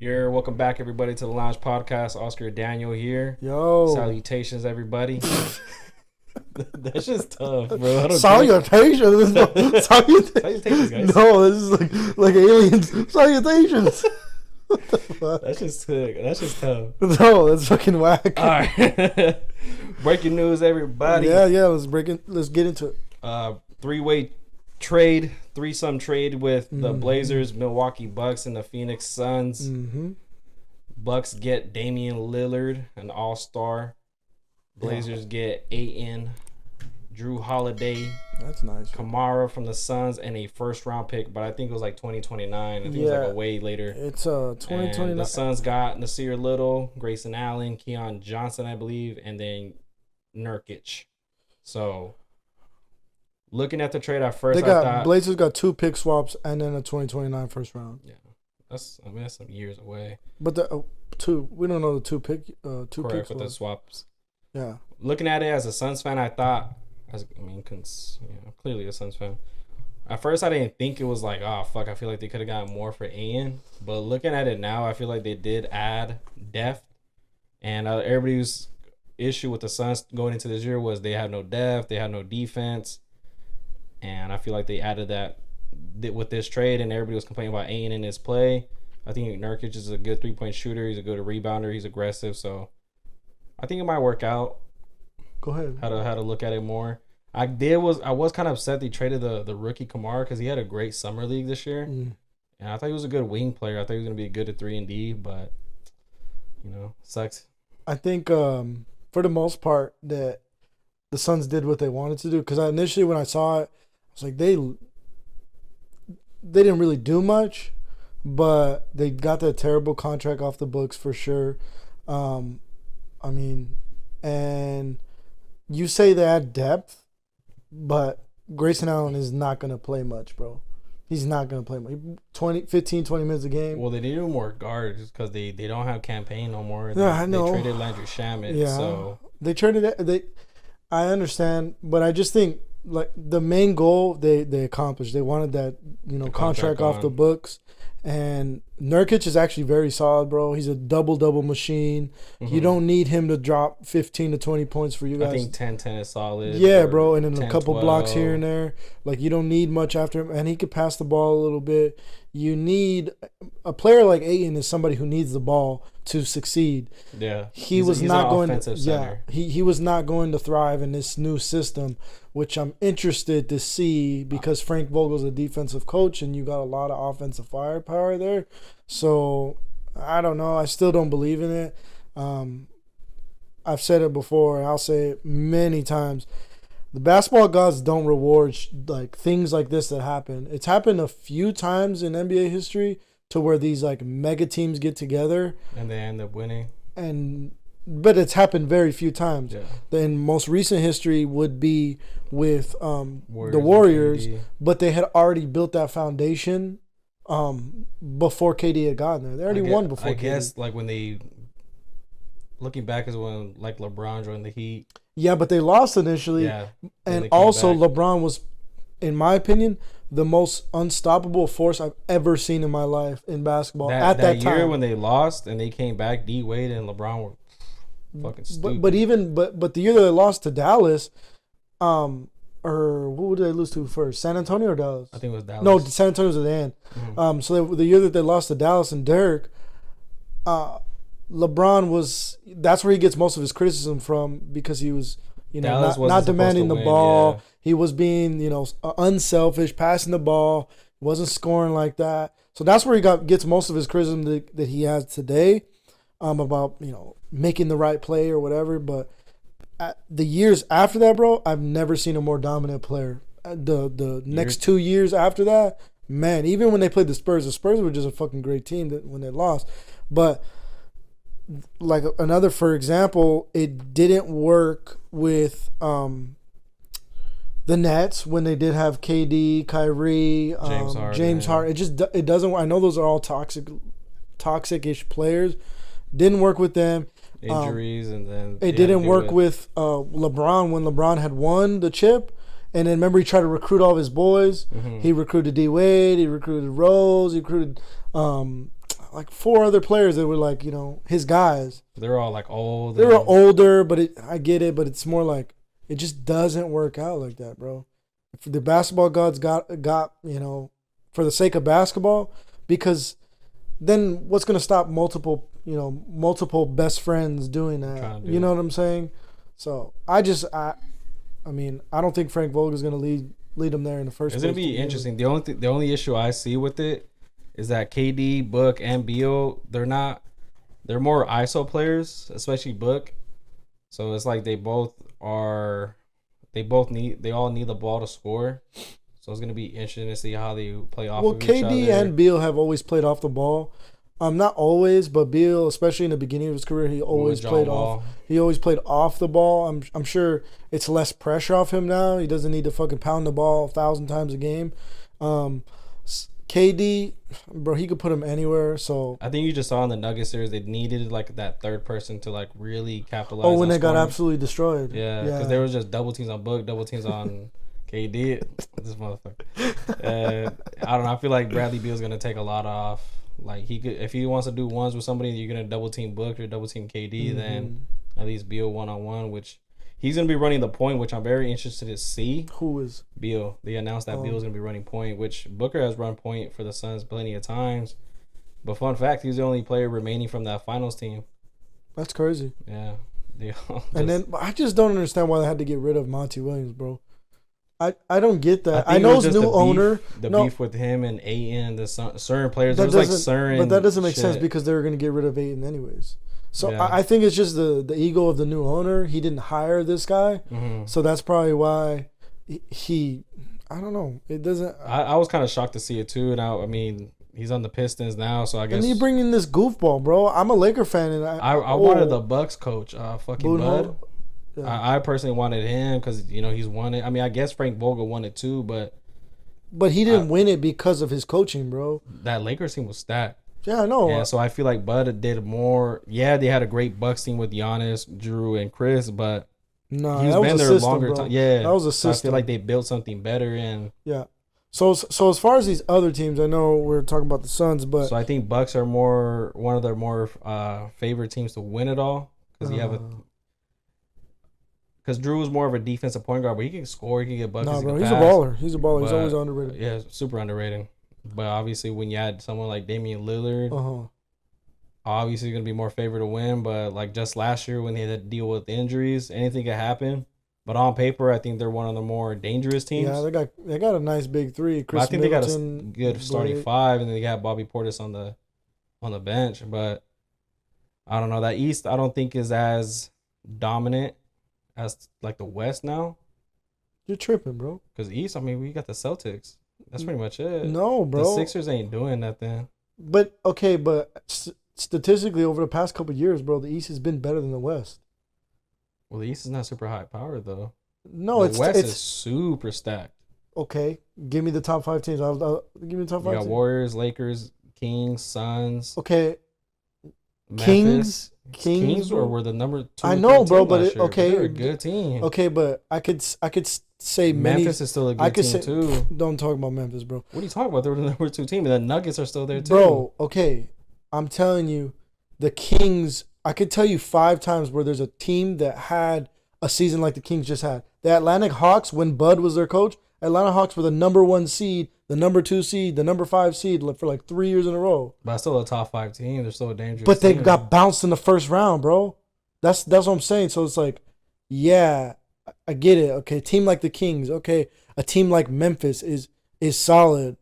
Welcome back, everybody, to the Lounge Podcast. Oscar and Daneil here. Yo. Salutations, everybody. That's just tough, bro. Salutations. Salutations, guys. No, this is like aliens. Salutations. That's just sick. That's just tough. No, that's fucking whack. All right. Breaking news, everybody. Yeah. Let's get into it. Three-way trade, threesome trade with the Blazers, Milwaukee Bucks, and the Phoenix Suns. Mm-hmm. Bucks get Damian Lillard, an all-star. Blazers get Ayton, Drew Holiday. That's nice. Kamara from the Suns, and a first-round pick, but I think it was like 2029. I think it was like a way later. It's 2029. The Suns got Nasir Little, Grayson Allen, Keon Johnson, I believe, and then Nurkic. So, looking at the trade at first, Blazers got 2 pick swaps and then a 2029 first round. Yeah, that's some years away. But the we don't know the 2 pick Correct, picks with the swaps. Yeah. Looking at it as a Suns fan, I thought, clearly a Suns fan. At first, I didn't think it was like, oh, fuck, I feel like they could have gotten more for Ian. But looking at it now, I feel like they did add depth. And everybody's issue with the Suns going into this year was they had no depth, they had no defense. And I feel like they added that with this trade, and everybody was complaining about Ian in his play. I think Nurkic is a good 3-point shooter. He's a good rebounder. He's aggressive. So I think it might work out. Go ahead. How to look at it more. I was kind of upset they traded the rookie Kamara because he had a great summer league this year, and I thought he was a good wing player. I thought he was gonna be good at 3 and D, but sucks. I think for the most part that the Suns did what they wanted to do, because initially when I saw it, I was like they didn't really do much, but they got that terrible contract off the books for sure. And you say they had depth, but Grayson Allen is not going to play much, bro. He's not going to play much. 15, 20 minutes a game. Well, they need more guards because they don't have campaign no more. I know. They traded Landry Shamet. Yeah. So. They traded it. I understand, but I just think like the main goal they accomplished. They wanted that, contract off the books. And Nurkic is actually very solid, bro. He's a double machine. Mm-hmm. You don't need him to drop 15 to 20 points for you guys. I think 10-10 is solid. Yeah, bro. And then a couple 10-12. blocks here and there. Like, you don't need much after him. And he could pass the ball a little bit. You need a player like Ayton is somebody who needs the ball to succeed. Yeah. He was not going to thrive in this new system, which I'm interested to see because Frank Vogel's a defensive coach and you got a lot of offensive firepower there. So I don't know. I still don't believe in it. I've said it before and I'll say it many times. The basketball gods don't reward like things like this that happen. It's happened a few times in NBA history to where these like mega teams get together and they end up winning. But it's happened very few times. Yeah. The most recent history would be with the Warriors, but they had already built that foundation before KD had gotten there. They already won before KD. I guess like when they looking back is when like LeBron joined the Heat. Yeah, but they lost initially. Yeah. And also LeBron was, in my opinion, the most unstoppable force I've ever seen in my life in basketball at that time. Year when they lost and they came back, D Wade and LeBron were fucking stupid. But the year that they lost to Dallas, or who did they lose to first? San Antonio or Dallas? I think it was Dallas. No, San Antonio was at the end. Mm-hmm. So the year that they lost to Dallas and Dirk, LeBron that's where he gets most of his criticism from because he was, not demanding the ball. Yeah. He was being, unselfish, passing the ball, wasn't scoring like that. So that's where he gets most of his criticism that he has today, about, making the right play or whatever. But the years after that, bro, I've never seen a more dominant player. The next 2 years after that, man, even when they played the Spurs were just a fucking great team when they lost. But like for example, it didn't work with the Nets when they did have KD, Kyrie, James Harden. It doesn't. I know those are all toxic-ish players. Didn't work with them. Injuries and then it didn't work with LeBron when LeBron had won the chip. And then remember he tried to recruit all of his boys. Mm-hmm. He recruited D Wade. He recruited Rose. He recruited like 4 other players that were like, his guys. They're all like old. They were older, but I get it, but it's more like it just doesn't work out like that, bro. If the basketball gods got for the sake of basketball, because then what's gonna stop multiple best friends doing that? You know what I'm saying? So I don't think Frank Vogel's gonna lead them there in the first place. It's gonna be interesting. The only issue I see with it is that KD, Book, and Beal, they're more ISO players, especially Book. So it's like they all need the ball to score. So it's gonna be interesting to see how they play off of each other. Well, KD and Beal have always played off the ball. Not always, but Beal, especially in the beginning of his career, he always played off. He always played off the ball. I'm sure it's less pressure off him now. He doesn't need to fucking pound the ball 1,000 times a game. KD, bro, he could put him anywhere. So I think you just saw in the Nuggets series they needed like that third person to like really capitalize. Oh, when they got absolutely destroyed. Yeah, because there was just double teams on Book, double teams on KD. This motherfucker. I don't know. I feel like Bradley Beal's gonna take a lot off. Like he could, if he wants to do ones with somebody, you're gonna double team Book or double team KD. Then at least Beal 1-on-1, which he's gonna be running the point, which I'm very interested to see. Who is Beal? They announced that Beal's gonna be running point, which Booker has run point for the Suns plenty of times. But fun fact, he's the only player remaining from that finals team. That's crazy. Yeah. And then I just don't understand why they had to get rid of Monty Williams, bro. I don't get that. I know his new owner. Beef with him and Ayton, the certain players. But that doesn't make sense because they were going to get rid of Ayton anyways. So yeah. I think it's just the ego of the new owner. He didn't hire this guy. Mm-hmm. So that's probably why he I don't know. It doesn't. I was kind of shocked to see it too. And I mean, he's on the Pistons now, so I guess. And you bring in this goofball, bro. I'm a Laker fan, and I wanted the Bucks coach, fucking Bud. Yeah. I personally wanted him because he's won it. I mean, I guess Frank Vogel won it too, but he didn't win it because of his coaching, bro. That Lakers team was stacked. Yeah, I know. Yeah, so I feel like Bud did more. Yeah, they had a great Bucks team with Giannis, Drew, and Chris, but he's been there a longer time. Yeah, that was a system. So I feel like they built something better. And yeah. So as far as these other teams, I know we're talking about the Suns, but so I think Bucks are one of their more favorite teams to win it all because you have because Drew is more of a defensive point guard, but he can score, he can get buckets. No, bro, he's a baller. He's a baller. He's always underrated. Yeah, super underrated. But obviously, when you add someone like Damian Lillard, obviously you're gonna be more favored to win. But like just last year when they had to deal with injuries, anything could happen. But on paper, I think they're one of the more dangerous teams. Yeah, they got a nice big three. I think Middleton, they got a good starting five, and then they got Bobby Portis on the bench. But I don't know, that East I don't think is as dominant as like the West now. You're tripping, bro. Because East, I mean, we got the Celtics. That's pretty much it. No, bro. The Sixers ain't doing nothing. But statistically, over the past couple of years, bro, the East has been better than the West. Well, the East is not super high powered though. No, the West is super stacked. Okay, give me the top 5 teams. I'll give me the top 5. You got Warriors, Lakers, Kings, Suns. Okay. Memphis. Kings were the number 2. I know, bro, but they're a good team. Okay, but I could say Memphis is still a good team too. Don't talk about Memphis, bro. What are you talking about? They're the number 2 team, and the Nuggets are still there too. Bro, okay, I'm telling you, the Kings. I could tell you 5 times where there's a team that had a season like the Kings just had. The Atlantic Hawks, when Bud was their coach, Atlanta Hawks were the number 1 seed, the number 2 seed, the number 5 seed for like 3 years in a row. But still a top 5 team. They're still a dangerous But they team. got bounced in the first round, bro. That's what I'm saying. So it's like, yeah, I get it. Okay, a team like the Kings. Okay, a team like Memphis is solid.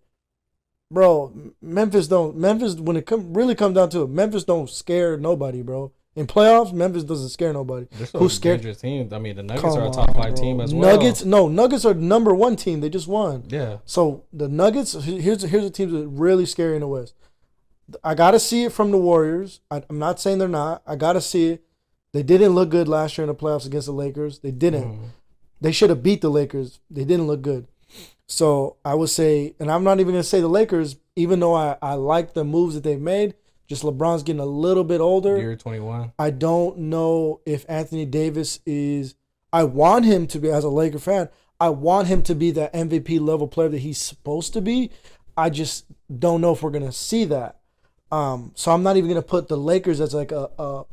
Bro, Memphis when it really comes down to it, Memphis don't scare nobody, bro. In playoffs, Memphis doesn't scare nobody. Who's scared? Dangerous team. I mean, the Nuggets are a top 5 team as well. Nuggets are number 1 team. They just won. Yeah. So the Nuggets, here's the teams that are really scary in the West. I gotta see it from the Warriors. I'm not saying they're not. I gotta see it. They didn't look good last year in the playoffs against the Lakers. They didn't. They should have beat the Lakers. They didn't look good. So I would say, and I'm not even going to say the Lakers, even though I like the moves that they've made, just LeBron's getting a little bit older. Year 21. I don't know if Anthony Davis is, I want him to be, as a Laker fan, I want him to be that MVP level player that he's supposed to be. I just don't know if we're going to see that. So I'm not even gonna put the Lakers as like a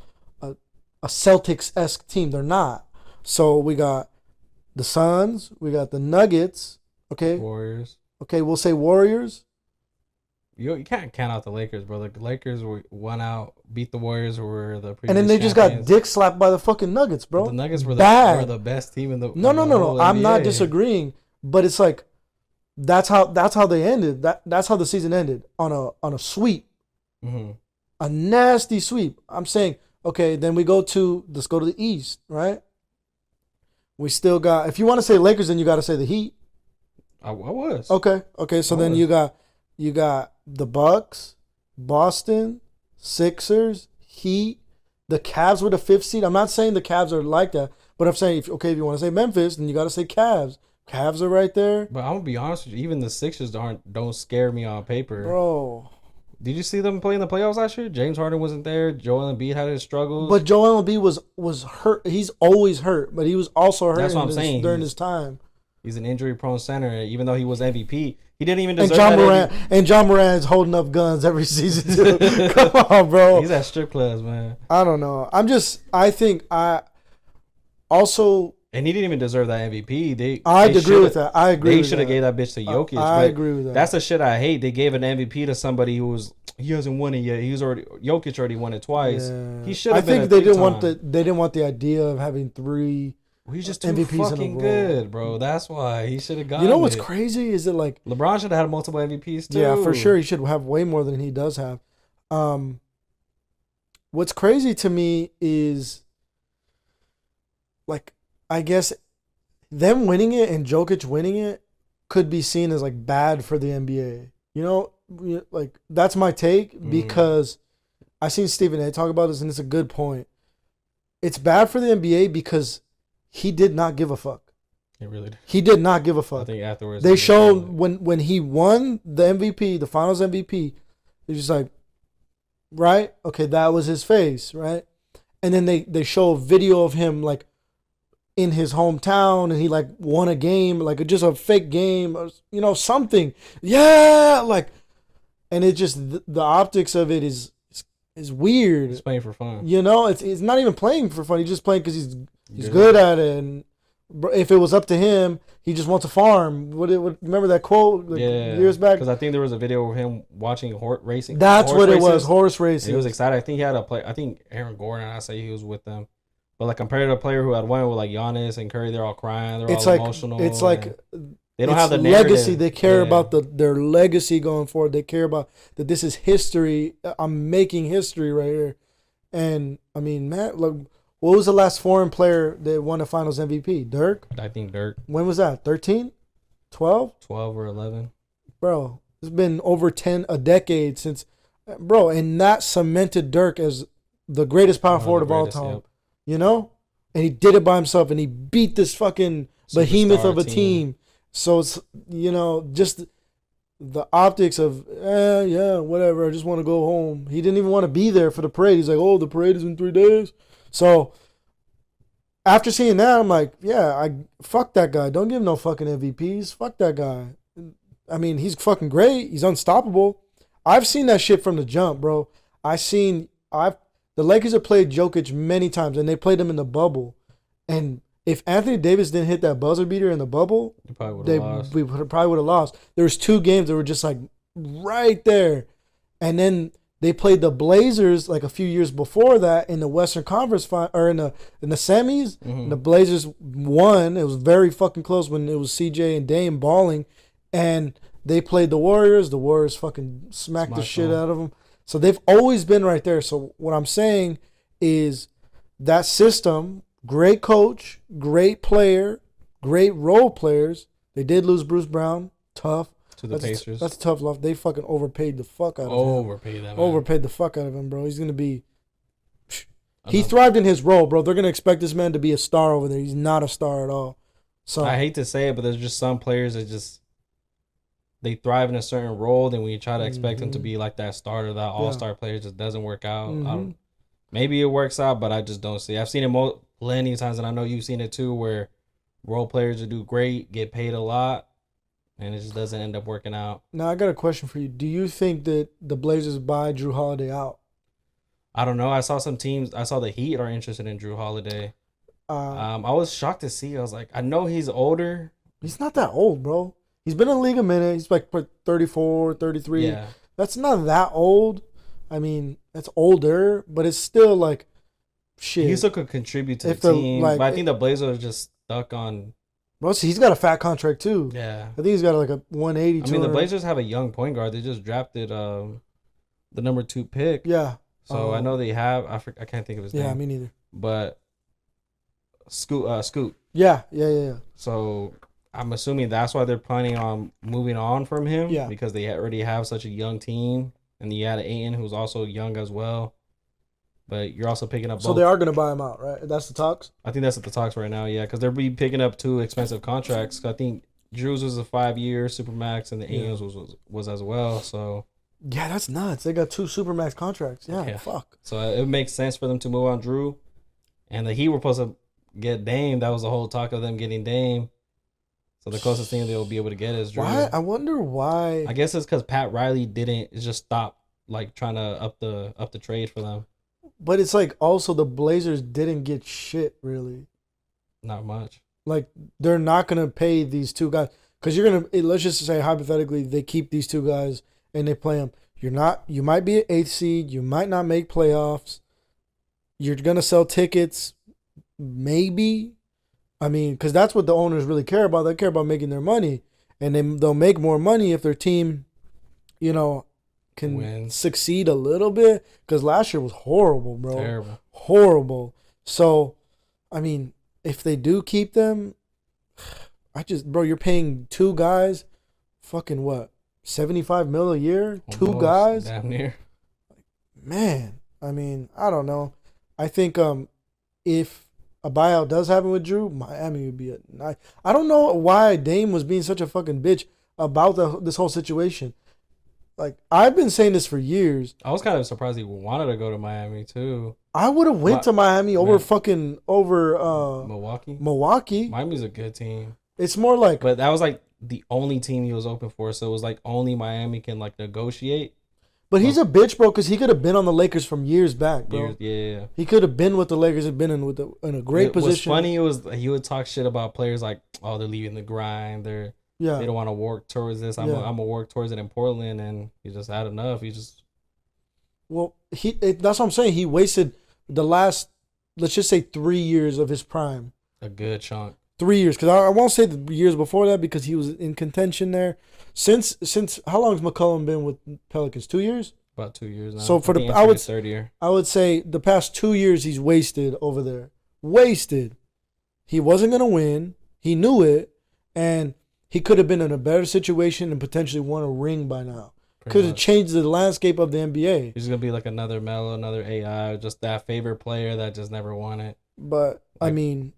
Celtics-esque team. They're not. So we got the Suns, we got the Nuggets. Okay. Warriors. Okay, we'll say Warriors. You can't count out the Lakers, bro. The Lakers won out, beat the Warriors, who were the previous and then they just got dick slapped by the fucking Nuggets, bro. The Nuggets were the best team in the No. I'm not disagreeing, but it's like that's how they ended. That's how the season ended on a sweep, a nasty sweep. I'm saying, okay, then let's go to the East, right? We still got. If you want to say Lakers, then you got to say the Heat. I was okay. So then you got the Bucks, Boston, Sixers, Heat. The Cavs were the 5th seed. I'm not saying the Cavs are like that, but I'm saying if you want to say Memphis, then you got to say Cavs. Cavs are right there. But I'm gonna be honest with you, even the Sixers don't scare me on paper, bro. Did you see them play in the playoffs last year? James Harden wasn't there. Joel Embiid had his struggles. But Joel Embiid was hurt. He's always hurt, but he was also hurt. That's what I'm saying. During his time. He's an injury-prone center. Even though he was MVP, he didn't even deserve and John Moran's holding up guns every season too. Come on, bro. He's at strip clubs, man. I don't know. And he didn't even deserve that MVP. I agree with that. They should have gave that bitch to Jokic. I agree with that. That's the shit I hate. They gave an MVP to somebody he hasn't won it yet. Jokic already won it twice. Yeah. He should have. I think they didn't want the idea of having 3. He's just too MVPs fucking good, bro. That's why he should have gotten. You know what's crazy is it like LeBron should have had multiple MVPs too. Yeah, for sure. He should have way more than he does have. What's crazy to me is like I guess them winning it and Jokic winning it could be seen as like bad for the NBA. You know, like that's my take because I seen Stephen A talk about this and it's a good point. It's bad for the NBA because he did not give a fuck. He really did. He did not give a fuck. I think afterwards they showed when he won the MVP, the Finals MVP, it's just like, right? Okay, that was his face, right? And then they show a video of him like in his hometown and he like won a game, like just a fake game, or, you know, something. Yeah, like, and it just the optics of it is weird. He's playing for fun. You know, it's not even playing for fun. He's just playing because he's good at it. And if it was up to him, he just wants to farm. Remember that quote years back? Because I think there was a video of him watching horse racing. That's what it was, horse racing. He was excited. I think he had a play. I think Aaron Gordon, I say he was with them. But like compared to a player who had won with like Giannis and Curry, they're all crying. They're all emotional. It's like they don't have the narrative. Legacy. They care about their legacy going forward. They care about that. This is history. I'm making history right here. And I mean, man, like, what was the last foreign player that won the Finals MVP? Dirk? I think Dirk. When was that? 13? 12? 12 or 11. Bro, it's been over a decade since, bro, and that cemented Dirk as the greatest power forward of all time. Yep. You know? And he did it by himself, and he beat this fucking behemoth of a team. So it's, you know, just the optics of, yeah, whatever, I just want to go home. He didn't even want to be there for the parade. He's like, oh, the parade is in 3 days. So after seeing that, I'm like, yeah, fuck that guy. Don't give him no fucking MVPs. Fuck that guy. I mean, he's fucking great. He's unstoppable. I've seen that shit from the jump, bro. The Lakers have played Jokic many times, and they played him in the bubble. And if Anthony Davis didn't hit that buzzer beater in the bubble, we probably would have lost. There was 2 games that were just like right there. And then they played the Blazers like a few years before that in the Western Conference or in the semis. Mm-hmm. The Blazers won. It was very fucking close when it was CJ and Dame balling, and they played the Warriors. The Warriors fucking smacked the shit out of them. So they've always been right there. So what I'm saying is that system, great coach, great player, great role players. They did lose Bruce Brown. Tough. To the Pacers. That's a tough loss. They fucking overpaid the fuck out of him. Overpaid the fuck out of him, bro. He's going to be... He thrived in his role, bro. They're going to expect this man to be a star over there. He's not a star at all. So I hate to say it, but there's just some players that just... They thrive in a certain role, then when you try to expect them to be like that starter, that all-star player, just doesn't work out. Maybe it works out, but I just don't see it. I've seen it plenty of times, and I know you've seen it too, where role players that do great, get paid a lot, and it just doesn't end up working out. Now I got a question for you. Do you think that the Blazers buy Drew Holiday out? I don't know. I saw some teams. I saw the Heat are interested in Drew Holiday. I was shocked to see. I was like, I know he's older. He's not that old, bro. He's been in the league a minute. He's like 34, 33. Yeah. That's not that old. I mean, that's older, but it's still like shit. He still could contribute to the team. But I think the Blazers are just stuck on. Bro, he's got a fat contract too. Yeah. I think he's got like a 180. I mean, the Blazers have a young point guard. They just drafted the number 2 pick. Yeah. So I know they have. I can't think of his name. Yeah, me neither. But Scoot. Yeah. So I'm assuming that's why they're planning on moving on from him. Yeah. Because they already have such a young team, and you had Ayton, who's also young as well. But you're also picking up. So they are going to buy him out, right? That's the talks. I think that's at the talks right now. Yeah, because they're be picking up 2 expensive contracts. I think Drew's was a 5-year supermax, and the Ayton's was as well. So. Yeah, that's nuts. They got 2 supermax contracts. Yeah, fuck. So it makes sense for them to move on Drew, and the Heat were supposed to get Dame. That was the whole talk of them getting Dame. So the closest thing they'll be able to get is Drew. Why? I wonder why. I guess it's because Pat Riley didn't just stop like trying to up the trade for them. But it's like also the Blazers didn't get shit really. Not much. Like they're not gonna pay these 2 guys because you're gonna. Let's just say hypothetically they keep these 2 guys and they play them. You might be an 8th seed. You might not make playoffs. You're gonna sell tickets, maybe. I mean, because that's what the owners really care about. They care about making their money, and they'll make more money if their team, can succeed a little bit. Because last year was horrible, bro. Terrible. Horrible. So, I mean, if they do keep them, bro, you're paying 2 guys, fucking what, $75 million a year? Almost, 2 guys? Damn near. Man, I mean, I don't know. I think if a buyout does happen with Drew, Miami would be a nice. I don't know why Dame was being such a fucking bitch about this whole situation. Like, I've been saying this for years. I was kind of surprised he wanted to go to Miami too. I would have went to Miami over Milwaukee. Miami's a good team. It's more like, but that was like the only team he was open for, so it was like only Miami can like negotiate. But he's a bitch, bro, because he could have been on the Lakers from years back, bro. Yeah. He could have been with the Lakers and been in a great position. What's funny was he would talk shit about players like, oh, they're leaving the grind. They don't want to work towards this. I'm gonna work towards it in Portland, and he just had enough. Well, that's what I'm saying. He wasted the last, let's just say 3 years of his prime. A good chunk. 3 years, because I won't say the years before that because he was in contention there. Since how long has McCollum been with Pelicans? 2 years? About 2 years now. So for third year. I would say the past 2 years he's wasted over there. Wasted. He wasn't gonna win. He knew it, and he could have been in a better situation and potentially won a ring by now. Could have changed the landscape of the NBA. He's gonna be like another Melo, another AI, just that favorite player that just never won it. But I mean,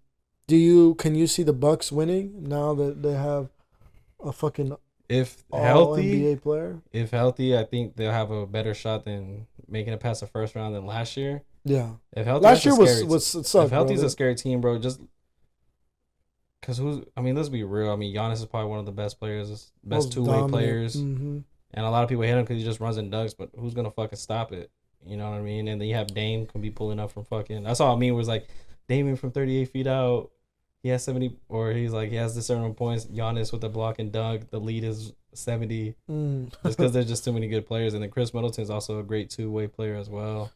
can you see the Bucks winning now that they have a fucking healthy NBA player? If healthy, I think they'll have a better shot than making it past the first round than last year. Yeah. If healthy, last year was sucked, if healthy's a scary team, bro. Just because let's be real. I mean, Giannis is probably one of the best players, best two-way players. Mm-hmm. And a lot of people hate him because he just runs and dunks, but who's gonna fucking stop it? You know what I mean? And then you have Dame can be pulling up from fucking. That's all I mean was like Damian from 38 feet out. He has 70, or he's like he has this certain points. Giannis with the block and dunk. The lead is 70. Just because there's just too many good players. And then Chris Middleton's also a great two-way player as well.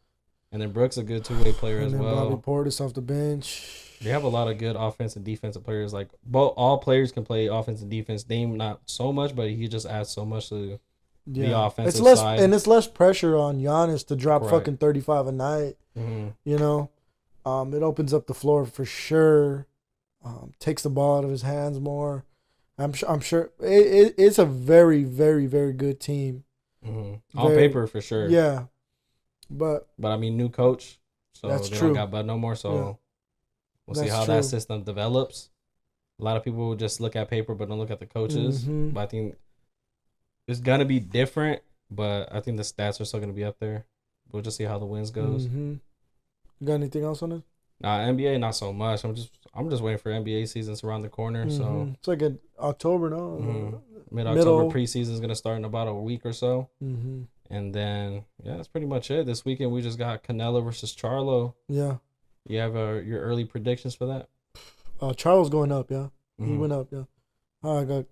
And then Brooks a good two-way player as well. Bobby Portis off the bench. They have a lot of good offense and defensive players. Like all players can play offense and defense. Dame not so much, but he just adds so much to the offensive side. And it's less pressure on Giannis to drop fucking 35 a night. Mm-hmm. You know, it opens up the floor for sure. Takes the ball out of his hands more. I'm sure it's a very, very, very good team. Mm-hmm. On paper, for sure. Yeah, but I mean, new coach, so that's they true. don't got Bud no more. So we'll see how that system develops. A lot of people will just look at paper, but don't look at the coaches. Mm-hmm. But I think it's gonna be different. But I think the stats are still gonna be up there. We'll just see how the wins goes. Mm-hmm. You got anything else on it? Nah, NBA not so much. I'm just waiting for NBA seasons around the corner. So it's like in October, no? Mid-October preseason is gonna start in about a week or so. Mm-hmm. And then that's pretty much it. This weekend we just got Canelo versus Charlo. Yeah. You have your early predictions for that? Charlo's going up. Yeah, he went up. Yeah. I got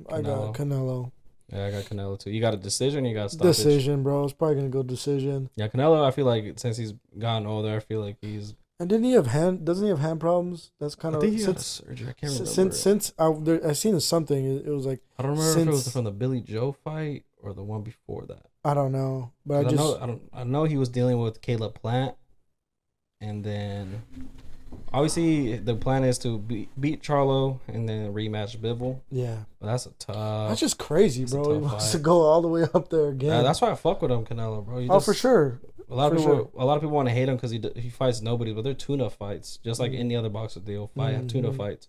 Canelo. Yeah, I got Canelo too. You got a decision? Or you got a stoppage? Decision, bro. It's probably gonna go decision. Yeah, Canelo. I feel like since he's gotten older, I feel like he's. And doesn't he have hand problems? That's kind of. I think he had surgery. I can't remember. Since I seen something, it was like. I don't remember if it was from the Billy Joe fight or the one before that. I don't know, but I know he was dealing with Caleb Plant, and then obviously the plan is to beat Charlo and then rematch Bivol. Yeah, but that's a tough. That's just crazy, bro. He wants to go all the way up there again. Yeah, that's why I fuck with him, Canelo, bro. For sure. A lot of people want to hate him because he fights nobody, but they're tune-up fights, just like any other boxer. They'll fight tune-up fights.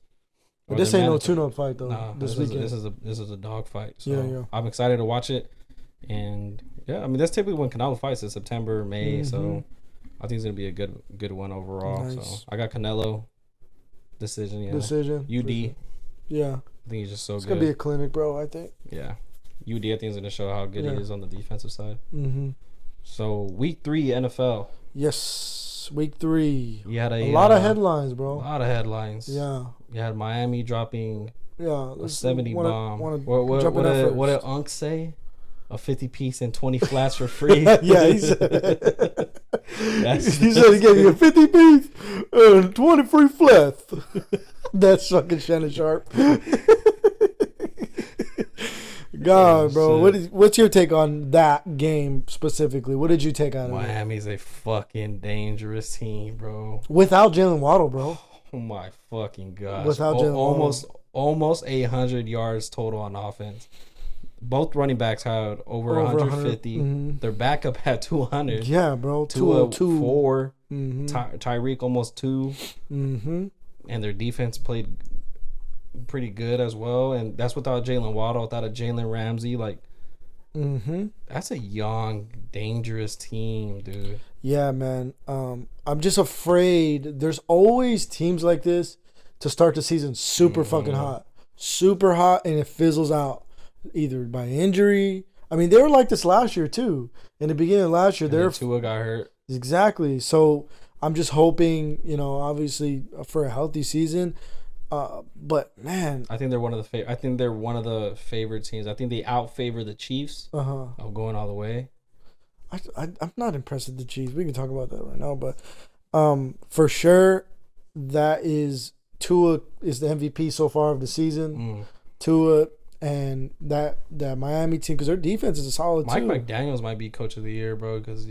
But this ain't no tune-up fight though. Nah, this weekend. This is a dog fight. So yeah. I'm excited to watch it, and I mean that's typically when Canelo fights in September, May. So I think it's gonna be a good one overall. Nice. So I got Canelo decision. Yeah. Decision. UD. Yeah. I think he's just so good. It's gonna be a clinic, bro. I think. Yeah. UD I think is gonna show how good he is on the defensive side. Mm-hmm. So week 3 NFL. Yes, week 3. You had a lot of headlines, bro. A lot of headlines. Yeah. You had Miami dropping a 70 bomb. What did Unc say? A 50-piece and 20 flats for free. Yeah, he said. He said he gave you a 50-piece and 20 free flats. That's fucking Shannon Sharp. God, bro, what's your take on that game specifically? What did you take out of it? Miami's a fucking dangerous team, bro. Without Jalen Waddle, bro. Oh my fucking gosh. Without Jalen Waddle. Almost 800 yards total on offense. Both running backs had over 150. Mm-hmm. Their backup had 200. Yeah, bro. 204. Mm-hmm. Tyreek almost 2. Mm-hmm. And their defense played pretty good as well, and that's without Jalen Waddle, without a Jalen Ramsey. That's a young, dangerous team, dude. Yeah, man. I'm just afraid. There's always teams like this to start the season super fucking hot, and it fizzles out either by injury. I mean, they were like this last year too. In the beginning of last year, Tua got hurt. Exactly. So I'm just hoping, obviously for a healthy season. But man, I think they're one of the favorite teams. I think they out-favor the Chiefs of going all the way. I'm not impressed with the Chiefs. We can talk about that right now, but for sure that is Tua is the MVP so far of the season. Tua and that Miami team, because their defense is solid too. Mike McDaniels might be coach of the year, bro, because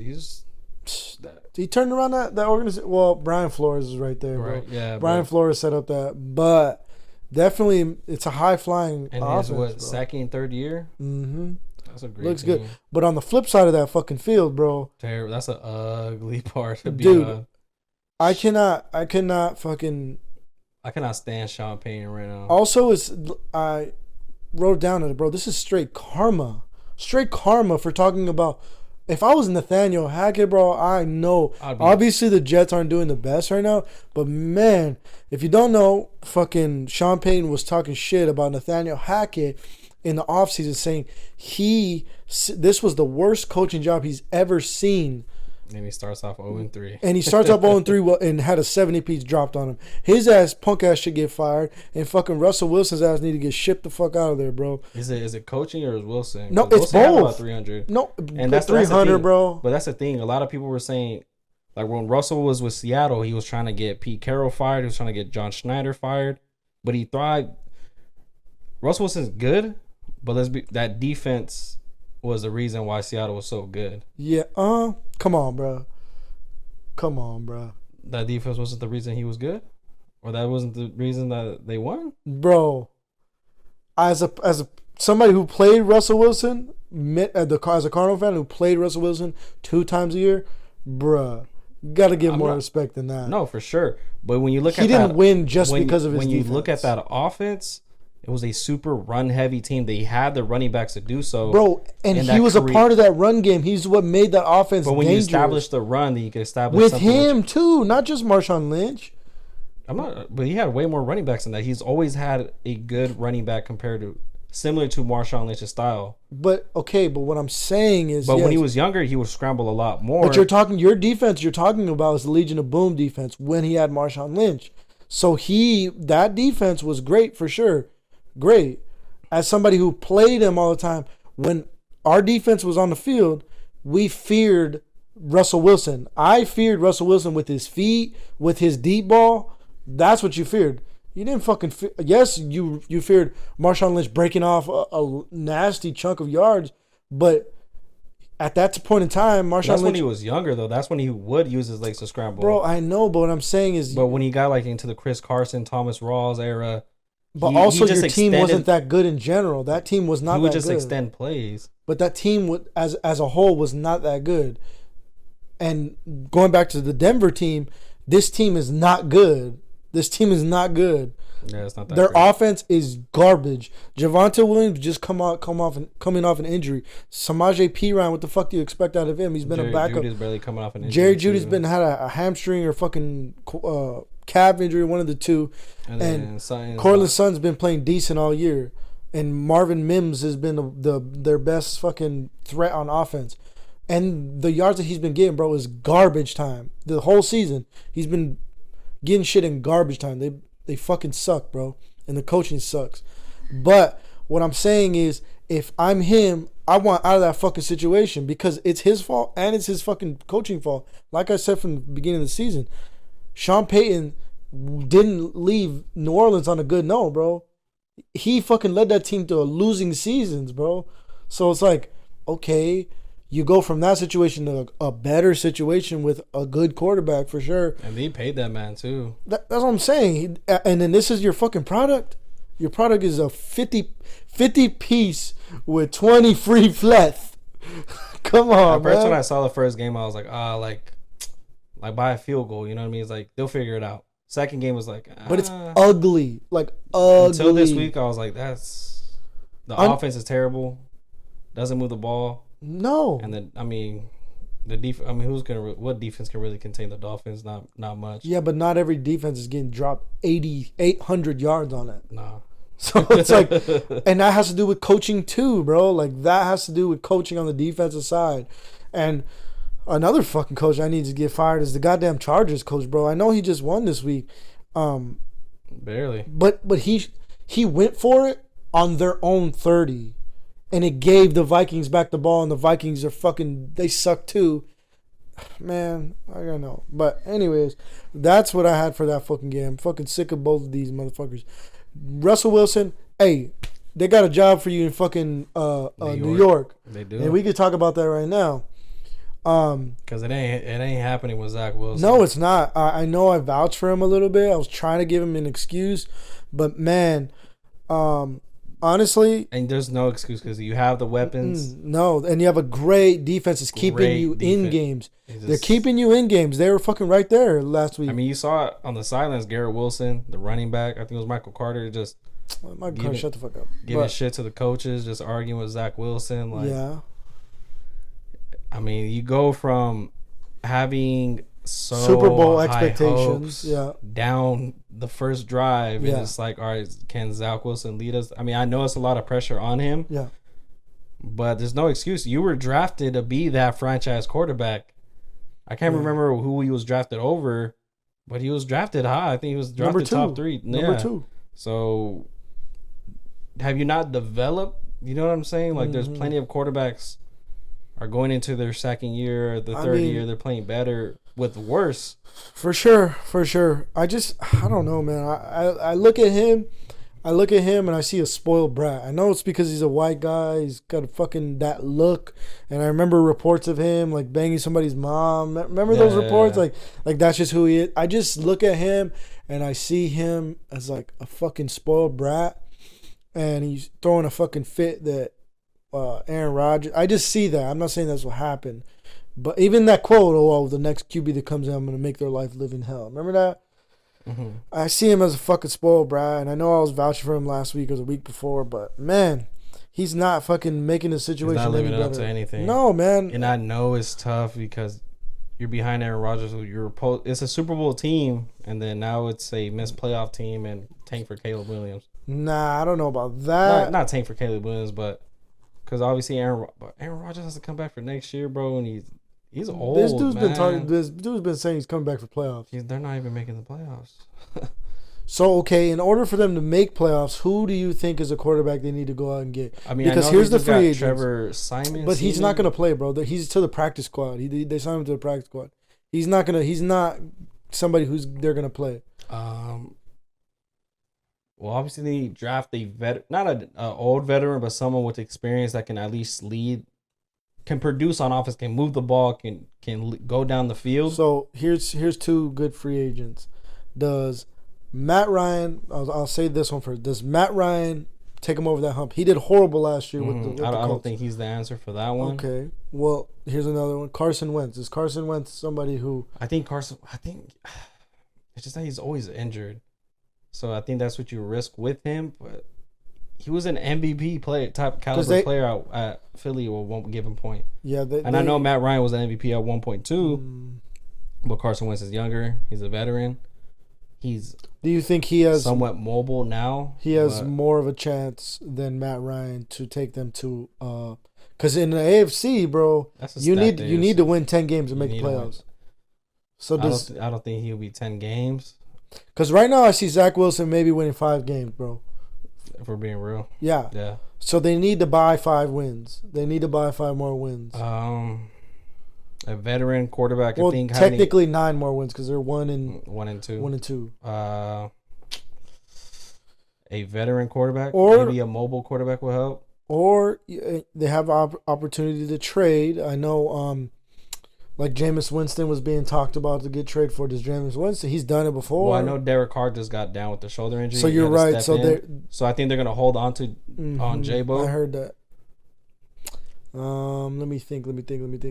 he turned around that organization. Well, Brian Flores is right there, bro. Right, yeah. Brian Flores set up that, but definitely it's a high flying offense. And his second, third year. Mm-hmm. That's a great. Looks team. good, but on the flip side of that fucking field, bro. Terrible. That's an ugly part to be dude. I cannot stand Sean Payton right now. Also, I wrote down it, bro. This is straight karma for talking about. If I was Nathaniel Hackett, bro, I know. Obviously, the Jets aren't doing the best right now. But, man, if you don't know, fucking Sean Payton was talking shit about Nathaniel Hackett in the offseason, saying this was the worst coaching job he's ever seen. And he starts off 0-3. And he starts off 0-3 and had a 70-piece dropped on him. His punk ass should get fired, and fucking Russell Wilson's ass need to get shipped the fuck out of there, bro. Is it coaching or is Wilson? No, it's Wilson both. About 300. No, and that's 300, bro. But that's the thing. A lot of people were saying, like when Russell was with Seattle, he was trying to get Pete Carroll fired. He was trying to get John Schneider fired. But he thrived. Russell Wilson's good, but that defense was the reason why Seattle was so good. Yeah, come on, bro. That defense wasn't the reason he was good? Or that wasn't the reason that they won? Bro, as somebody who played Russell Wilson, as a Cardinal fan who played Russell Wilson 2 times a year, bruh, you got to give more respect than that. No, for sure. But when you look he didn't win just because of his defense. When you look at that offense, It was a super run-heavy team. They had the running backs to do so. Bro, and he was a part of that run game. He's what made that offense dangerous. But when you establish the run, then you can establish with him, too. Not just Marshawn Lynch. But he had way more running backs than that. He's always had a good running back similar to Marshawn Lynch's style. But what I'm saying is, when he was younger, he would scramble a lot more. But your defense you're talking about is the Legion of Boom defense when he had Marshawn Lynch. So that defense was great for sure. Great. As somebody who played him all the time, when our defense was on the field, we feared Russell Wilson. I feared Russell Wilson with his feet, with his deep ball. That's what you feared. You didn't fucking yes, you feared Marshawn Lynch breaking off a nasty chunk of yards, but at that point in time, Marshawn Lynch... when he was younger, though. That's when he would use his legs to scramble. Bro, I know, but what I'm saying is... But when he got into the Chris Carson, Thomas Rawls era... But also your team wasn't that good in general. That team was not that good. He would just extend plays. But that team, as a whole, was not that good. And going back to the Denver team, this team is not good. This team is not good. Yeah, it's not that Their great. Offense is garbage. Javonte Williams just coming off an injury. Samaje Perine, what the fuck do you expect out of him? He's been a backup. Jerry Jeudy's barely coming off an injury. Jerry Jeudy's had a hamstring or fucking calf injury, one of the two. And Cortland Sutton's been playing decent all year. And Marvin Mims has been their best fucking threat on offense. And the yards that he's been getting, bro, is garbage time. The whole season, he's been getting shit in garbage time. They fucking suck, bro. And the coaching sucks. But what I'm saying is, if I'm him, I want out of that fucking situation because it's his fault and it's his fucking coaching fault. Like I said from the beginning of the season, Sean Payton didn't leave New Orleans on a good note, bro. He fucking led that team to a losing seasons, bro. So it's like, okay, you go from that situation to a better situation with a good quarterback for sure. And they paid that man too. That's what I'm saying. And then this is your fucking product. Your product is a 50 piece with 20 free fleth. Come on, man. First when I saw the first game, I was like, like by a field goal. You know what I mean? It's like they'll figure it out. Second game was like, but it's ugly, ugly. Until this week, I was like, the offense is terrible. Doesn't move the ball. No. And then what defense can really contain the Dolphins? Not much. Yeah, but not every defense is getting dropped 800 yards on it. Nah. So it's like, and that has to do with coaching too, bro. Like that has to do with coaching on the defensive side. And another fucking coach I need to get fired is the goddamn Chargers coach, bro. I know he just won this week. Barely. But he went for it on their own 30. And it gave the Vikings back the ball, and the Vikings they suck too. Man, I don't know. But anyways, that's what I had for that fucking game. I'm fucking sick of both of these motherfuckers. Russell Wilson, hey, they got a job for you in fucking New York. They do. And we could talk about that right now. Because it ain't happening with Zach Wilson. No, it's not. I know I vouched for him a little bit. I was trying to give him an excuse. But, man, honestly, and there's no excuse because you have the weapons. No, and you have a great defense that's keeping you in games. They're keeping you in games. They were fucking right there last week. I mean, you saw it on the sidelines. Garrett Wilson, the running back, I think it was Michael Carter, just shut the fuck up. Giving shit to the coaches, just arguing with Zach Wilson. Yeah. I mean, you go from having Super Bowl expectations, down the first drive, and it's like, all right, can Zach Wilson lead us? I mean, I know it's a lot of pressure on him, but there's no excuse. You were drafted to be that franchise quarterback. I can't remember who he was drafted over, but he was drafted high. I think he was drafted top 3. Number 2. So, have you not developed? You know what I'm saying? Like, there's plenty of quarterbacks are going into their second year, the third year, they're playing better with worse. For sure. I don't know, man. I look at him and I see a spoiled brat. I know it's because he's a white guy. He's got a fucking that look. And I remember reports of him like banging somebody's mom. Remember those reports? Like that's just who he is. I just look at him and I see him as like a fucking spoiled brat. And he's throwing a fucking fit that Aaron Rodgers. I just see that. I'm not saying that's what happened. But even that quote, the next QB that comes in, I'm going to make their life live in hell. Remember that? Mm-hmm. I see him as a fucking spoiled brat, and I know I was vouching for him last week or the week before, but man, he's not fucking making the situation He's not living any up better. to anything. No, man. And I know it's tough because you're behind Aaron Rodgers. It's a Super Bowl team, and then now it's a missed playoff team and tank for Caleb Williams. Nah, I don't know about that. Not tank for Caleb Williams, but because obviously Aaron Rodgers has to come back for next year, bro, and he's old. This dude's man. been saying he's coming back for playoffs. They're not even making the playoffs. So okay, in order for them to make playoffs, who do you think is a quarterback they need to go out and get? I mean, because I know here's the free agents. Trevor Simon, but he's not gonna play, bro. He's to the practice squad. They signed him to the practice squad. He's not somebody who's they're gonna play. Well, obviously they draft not an old veteran, but someone with experience that can at least lead, can produce on offense, can move the ball, can go down the field. So here's two good free agents. Does Matt Ryan? I'll say this one first. Does Matt Ryan take him over that hump? He did horrible last year with the Colts. I don't think he's the answer for that one. Okay. Well, here's another one. Carson Wentz. Is Carson Wentz somebody who? I think it's just that he's always injured. So I think that's what you risk with him, but he was an MVP type caliber player at Philly. Won't give him point. Yeah, I know Matt Ryan was an MVP at 1.2, but Carson Wentz is younger. He's a veteran. Do you think he has somewhat mobile now? He has more of a chance than Matt Ryan to take them to because in the AFC, bro, you need to win 10 games to make the playoffs. So I don't think he'll be 10 games. Because right now I see Zach Wilson maybe winning 5 games, bro. If we're being real. Yeah. So they need to buy 5 wins. They need to buy 5 more wins. A veteran quarterback. Well, I think technically 9 more wins because they're 1 and 2. 1 and 2. A veteran quarterback, or maybe a mobile quarterback will help. Or they have opportunity to trade. I know, like Jameis Winston was being talked about to get traded for. Does Jameis Winston? He's done it before. Well, I know Derek Carr just got down with the shoulder injury. So you're right. So I think they're gonna hold on to on J-Bo. I heard that. Let me think. I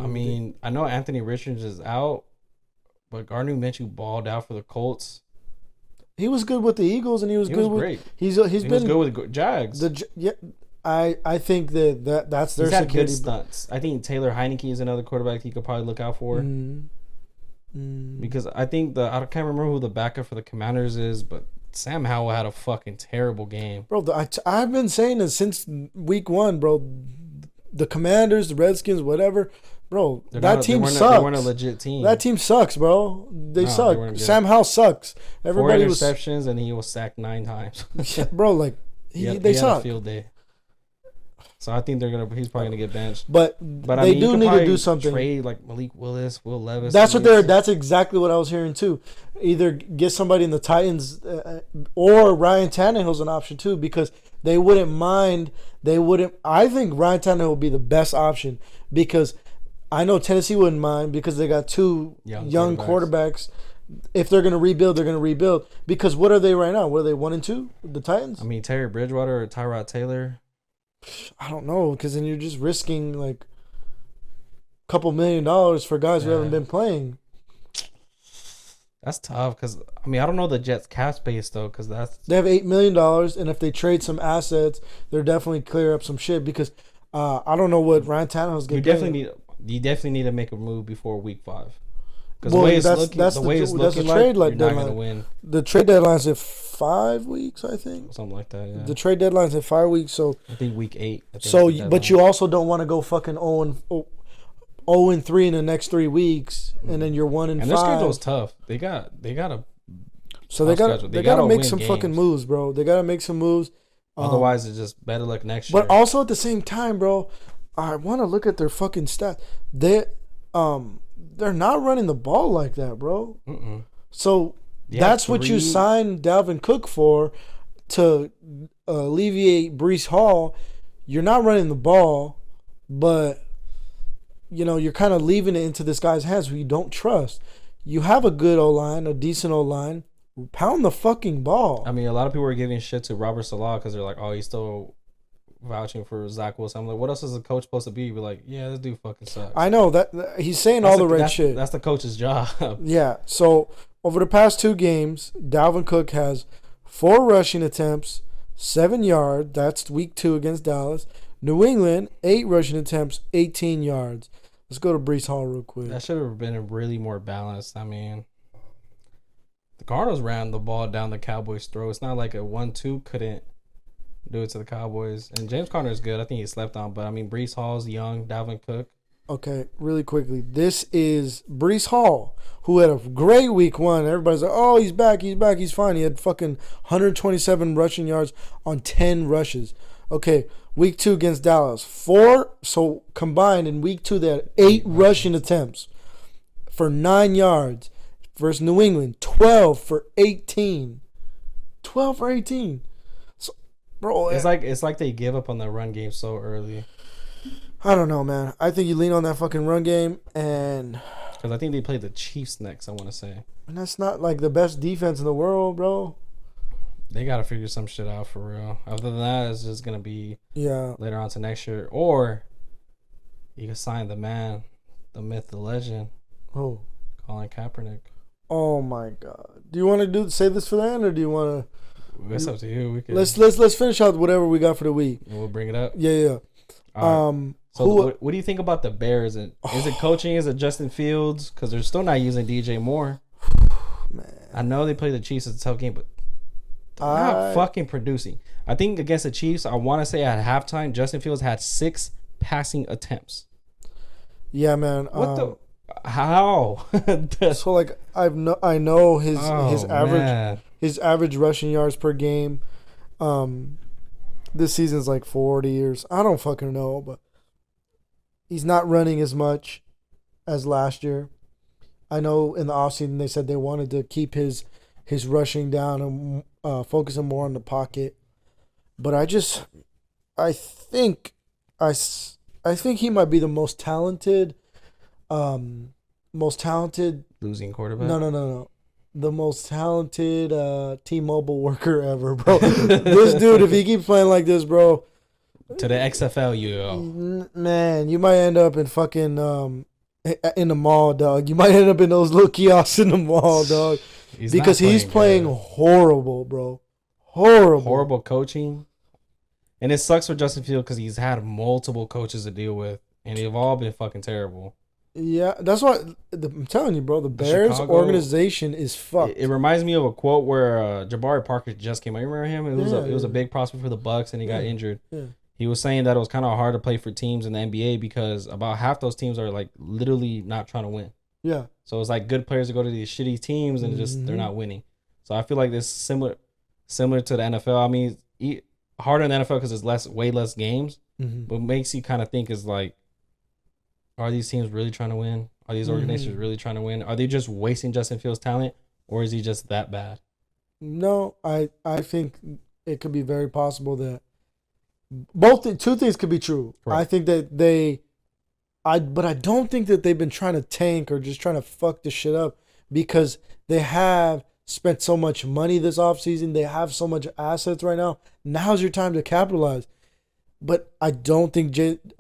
mean, I know Anthony Richards is out, but Gardner Minshew balled out for the Colts. He was good with the Eagles, and he was great. He's been good with Jags. I think that's their He's had security. Good stunts. I think Taylor Heineke is another quarterback he could probably look out for. Because I think I can't remember who the backup for the Commanders is, but Sam Howell had a fucking terrible game. Bro, I've been saying this since week 1, bro. The Commanders, the Redskins, whatever, bro. That team sucks. They weren't a legit team. That team sucks, bro. They suck. Sam Howell sucks. Everybody 4 interceptions and he was sacked 9 times. Bro, like they suck. Had a field day. So I think he's probably gonna get benched. But they do need to do something. Trade like Malik Willis, Will Levis. That's exactly what I was hearing too. Either get somebody in the Titans or Ryan Tannehill's an option too, because they wouldn't mind. I think Ryan Tannehill would be the best option, because I know Tennessee wouldn't mind, because they got 2 young quarterbacks. If they're gonna rebuild, they're gonna rebuild. Because what are they right now? What are they, 1 and 2? The Titans. I mean, Terry Bridgewater or Tyrod Taylor. I don't know, because then you're just risking like a couple $1 million for guys who haven't been playing. That's tough, because I mean, I don't know the Jets' cap space though, because they have $8 million, and if they trade some assets, they're definitely clear up some shit. Because I don't know what Ryan Tannehill's getting. You definitely need to make a move before week 5. Because that's the trade deadline. You're not gonna win. The trade deadline's in 5 weeks, I think. Something like that. Yeah. The trade deadline's in 5 weeks, so I think week 8. But you also don't want to go fucking 0-3 in the next 3 weeks, and then you're 1 and 5. And their schedule's tough. They got a. So they got to make some fucking moves, bro. They got to make some moves. Otherwise, it's just better luck next year. But also at the same time, bro, I want to look at their fucking stats. They're not running the ball like that, bro. So that's what you signed Dalvin Cook for, to alleviate Breece Hall. You're not running the ball, but you're kind of leaving it into this guy's hands who you don't trust. You have a good O-line, a decent O-line. Pound the fucking ball. I mean, a lot of people are giving shit to Robert Salah because they're like, oh, he's still vouching for Zach Wilson. I'm like, what else is a coach supposed to be? Be like, yeah, this dude fucking sucks. I know that he's saying all the right shit. That's the coach's job. Yeah. So, Over the past 2 games, Dalvin Cook has 4 rushing attempts, 7 yards. That's week 2 against Dallas. New England, 8 rushing attempts, 18 yards. Let's go to Breece Hall real quick. That should have been really more balanced. I mean, the Cardinals ran the ball down the Cowboys' throat. It's not like a 1-2 couldn't do it to the Cowboys. And James Conner is good. I think he slept on. But, I mean, Breece Hall's young. Dalvin Cook. Okay, really quickly. This is Breece Hall, who had a great week 1. Everybody's like, oh, he's back, he's fine. He had fucking 127 rushing yards on 10 rushes. Okay, week 2 against Dallas. 4, so combined in week 2, they had 8 rushing attempts for 9 yards. Versus New England, 12 for 18. 12 for 18. So, bro, it's like they give up on the run game so early. I don't know, man. I think you lean on that fucking run game, and because I think they play the Chiefs next, I want to say. And that's not like the best defense in the world, bro. They got to figure some shit out for real. Other than that, it's just going to be later on to next year. Or you can sign the man, the myth, the legend. Oh. Colin Kaepernick. Oh, my God. Do you want to say this for the end, or do you want to? It's up to you. We can. Let's finish out whatever we got for the week. And we'll bring it up. Yeah. Right. So what do you think about the Bears? Is it coaching? Is it Justin Fields? Because they're still not using DJ Moore. Man. I know they play the Chiefs. It's a tough game, but they're not fucking producing. I think against the Chiefs, I want to say at halftime, Justin Fields had 6 passing attempts. Yeah, man. What the? How? So like I know his average rushing yards per game. This season's like 40 years. I don't fucking know, but he's not running as much as last year. I know in the offseason they said they wanted to keep his rushing down and focusing more on the pocket. But I think he might be the most talented losing quarterback. No. The most talented T-Mobile worker ever, bro. This dude, if he keeps playing like this, bro, to the XFL, man, you might end up in fucking in the mall, dog. You might end up in those little kiosks in the mall, dog. Because he's playing horrible, bro. Horrible coaching. And it sucks for Justin Fields because he's had multiple coaches to deal with, and they've all been fucking terrible. Yeah, that's why I'm telling you, bro. The Bears organization is fucked. It reminds me of a quote where Jabari Parker just came out. You remember him? It was a big prospect for the Bucks, and he got injured. Yeah. He was saying that it was kind of hard to play for teams in the NBA because about half those teams are like literally not trying to win. Yeah. So it's like good players to go to these shitty teams and they're not winning. So I feel like this similar to the NFL. I mean, harder in the NFL because it's way less games. Mm-hmm. What makes you kind of think is like, are these teams really trying to win? Are these organizations really trying to win? Are they just wasting Justin Fields' talent, or is he just that bad? No, I think it could be very possible that two things could be true. Right. I think that but I don't think that they've been trying to tank or just trying to fuck this shit up because they have spent so much money this offseason. They have so much assets right now. Now's your time to capitalize. But I don't think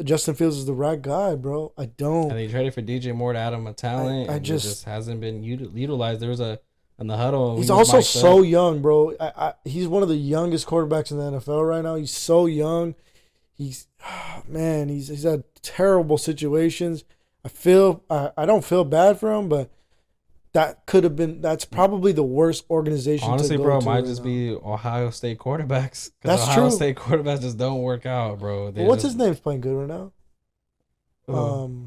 Justin Fields is the right guy, bro. I don't. And they traded for DJ Moore to add him a talent. It just hasn't been utilized. There was in the huddle. He's also so young, bro. He's one of the youngest quarterbacks in the NFL right now. He's so young. He's had terrible situations. I don't feel bad for him, but that's probably the worst organization. Honestly, to go bro, to might just be Ohio State quarterbacks. That's Ohio true. State quarterbacks just don't work out, bro. What's his name's playing good right now?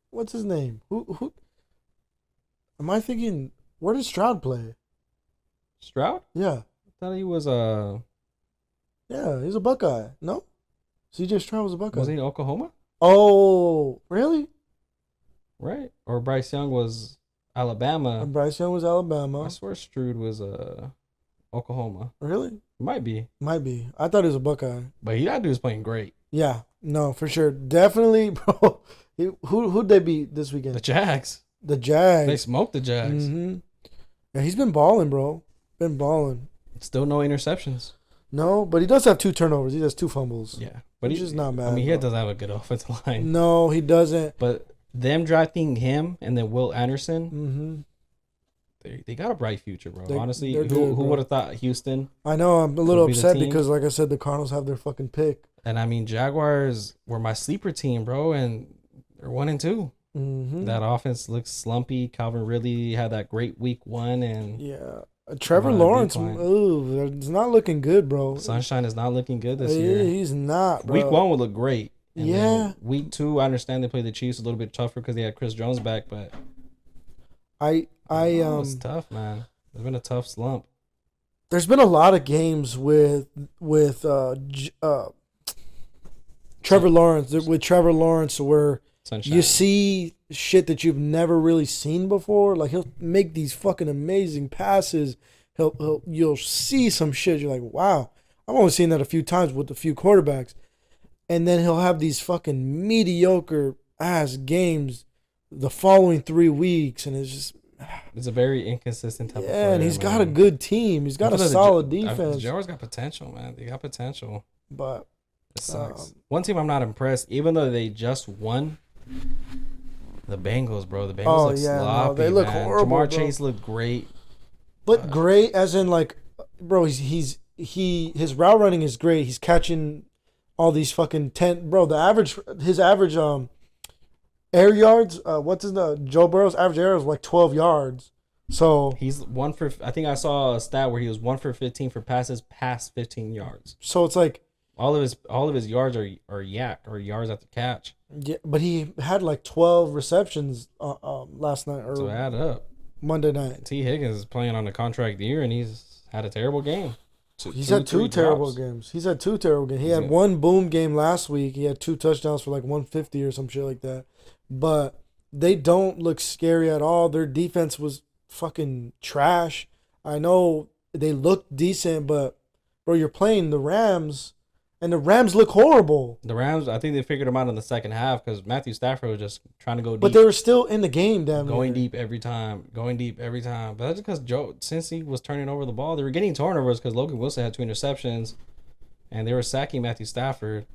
What's his name? Who? Am I thinking? Where did Stroud play? Stroud? Yeah. I thought he was Yeah, he's a Buckeye. No, CJ Stroud was a Buckeye. Was he in Oklahoma? Oh, really? Right. Or Bryce Young was Alabama. And Bryce Young was Alabama. I swear Stroud was Oklahoma. Really? Might be. I thought he was a Buckeye. But that dude's playing great. Yeah. No, for sure. Definitely, bro. Who'd they beat this weekend? The Jags. They smoked the Jags. Mm-hmm. Yeah, he's been balling, bro. Still no interceptions. No, but he does have 2 turnovers. He has 2 fumbles. Yeah. But he's just not bad. I mean, he doesn't have a good offensive line. No, he doesn't. But them drafting him and then Will Anderson, they got a bright future, bro. Honestly, who would have thought Houston? I know I'm a little upset because, like I said, the Cardinals have their fucking pick. And I mean, Jaguars were my sleeper team, bro, and they're 1-2. Mm-hmm. That offense looks slumpy. Calvin Ridley had that great week 1, and Trevor Lawrence, it's not looking good, bro. Sunshine is not looking good this year. He's not, bro. Week 1 would look great. And yeah. Week 2, I understand they played the Chiefs a little bit tougher because they had Chris Jones back, but it's tough, man. It's been a tough slump. There's been a lot of games with Trevor Lawrence where Sunshine. You see shit that you've never really seen before. Like, he'll make these fucking amazing passes. You'll see some shit. You're like, wow. I've only seen that a few times with a few quarterbacks. And then he'll have these fucking mediocre ass games the following 3 weeks, and it's a very inconsistent type of player. Yeah, and he's got a good team. He's got a solid defense. The Jaguars got potential, man. They got potential. But it sucks. One team I'm not impressed, even though they just won. The Bengals, bro. The Bengals look sloppy. No, they look horrible. Jamar Chase looked great. But great as in, like, bro, his route running is great. He's catching all these fucking 10, bro. His average air yards, Joe Burrow's average air is like 12 yards. So he's 1 for, I think I saw a stat where he was 1 for 15 for passes past 15 yards. So it's like all of his yards are yards after catch. Yeah, but he had like 12 receptions last night or so add up Monday night. T. Higgins is playing on a contract year and he's had a terrible game. He's had two terrible games. He had one boom game last week. He had 2 touchdowns for like 150 or some shit like that. But they don't look scary at all. Their defense was fucking trash. I know they looked decent, but bro, you're playing the Rams, and the Rams look horrible. The Rams, I think they figured them out in the second half because Matthew Stafford was just trying to go deep. But they were still in the game, going deep every time. But that's because since he was turning over the ball, they were getting turnovers because Logan Wilson had 2 interceptions, and they were sacking Matthew Stafford.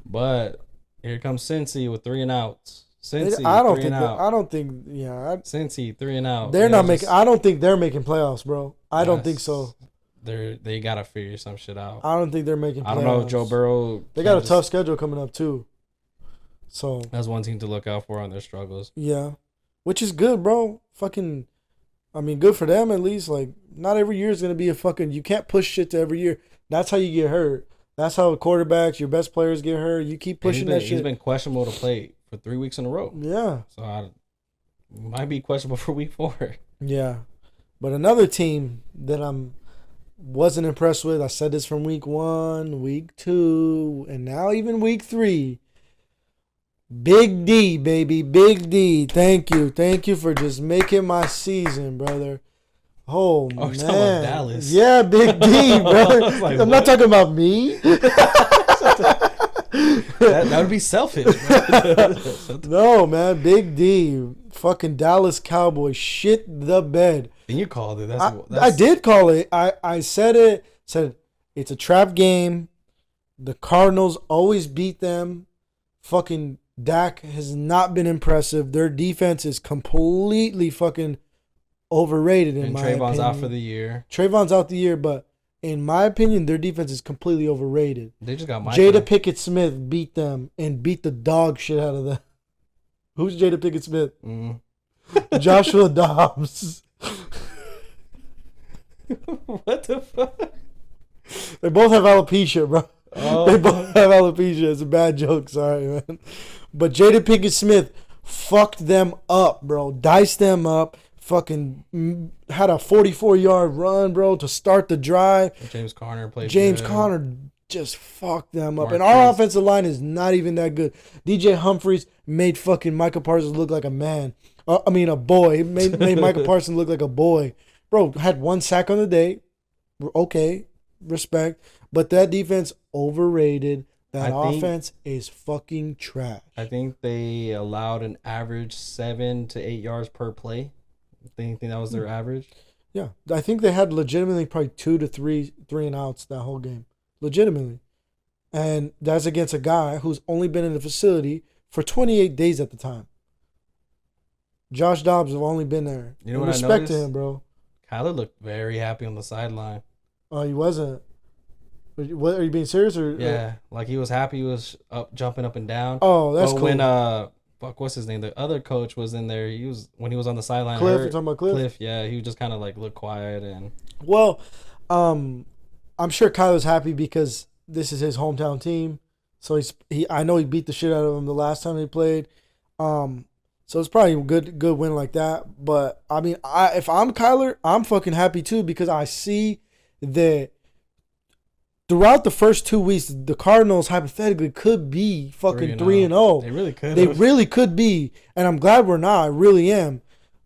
But here comes Cincy with 3 and outs. Cincy, I don't 3 think. and out. I don't think. Cincy 3 and out. They're not making. I don't think they're making playoffs, bro. I don't think so. They gotta figure some shit out. I don't think they're making playoffs. I don't know if Joe Burrow. They got a tough schedule coming up too. So that's one team to look out for on their struggles. Yeah, which is good, bro. Fucking, I mean, good for them at least. Like, not every year is gonna be a fucking. You can't push shit to every year. That's how you get hurt. That's how quarterbacks, your best players, get hurt. You keep pushing that shit. He's been questionable to play for 3 weeks in a row. Yeah. So might be questionable for week 4. Yeah, but another team that wasn't impressed with. I said this from week 1, week 2, and now even week 3. Big D, baby. Big D. Thank you for just making my season, brother. Oh, man. Talking about Dallas. Yeah, Big D, brother. Like, I'm not talking about me. that would be selfish. No, man. Big D. Fucking Dallas Cowboys. Shit the bed. And you called it. I did call it. I said it. Said it's a trap game. The Cardinals always beat them. Fucking Dak has not been impressive. Their defense is completely fucking overrated in my opinion. And Trayvon's out for the year. Trayvon's out the year, but in my opinion, their defense is completely overrated. They just got Jada Pickett-Smith beat them and beat the dog shit out of them. Who's Jada Pickett-Smith? Joshua Dobbs. What the fuck? They both have alopecia, bro. Oh. They both have alopecia. It's a bad joke. Sorry, man. But Jada Pickett-Smith fucked them up, bro. Diced them up. Fucking had a 44-yard run, bro, to start the drive. James Conner played James good. Conner just fucked them up. And our offensive line is not even that good. DJ Humphries made fucking Micah Parsons look like a man. A boy. He made Micah Parsons look like a boy. Bro, had 1 sack on the day. Okay, respect. But that defense, overrated. That offense is fucking trash. I think they allowed an average 7 to 8 yards per play. I think that was their average. Yeah, I think they had legitimately probably 2 to 3 and outs that whole game. Legitimately. And that's against a guy who's only been in the facility for 28 days at the time. Josh Dobbs have only been there. You know what respect I noticed? to him, bro. Kyler looked very happy on the sideline. Oh, he wasn't. What, are you being serious or? Yeah, like he was happy. He was jumping up and down. Oh, that's cool. When what's his name? The other coach was in there. When he was on the sideline. Cliff, you talking about Cliff? Cliff, yeah, he just kind of like looked quiet and. Well, I'm sure Kyler's happy because this is his hometown team. So I know he beat the shit out of him the last time they played. So it's probably a good win like that. But I mean, if I'm Kyler, I'm fucking happy too because I see that throughout the first 2 weeks, the Cardinals hypothetically could be fucking 3-0. They really could. They really could be, and I'm glad we're not. I really am.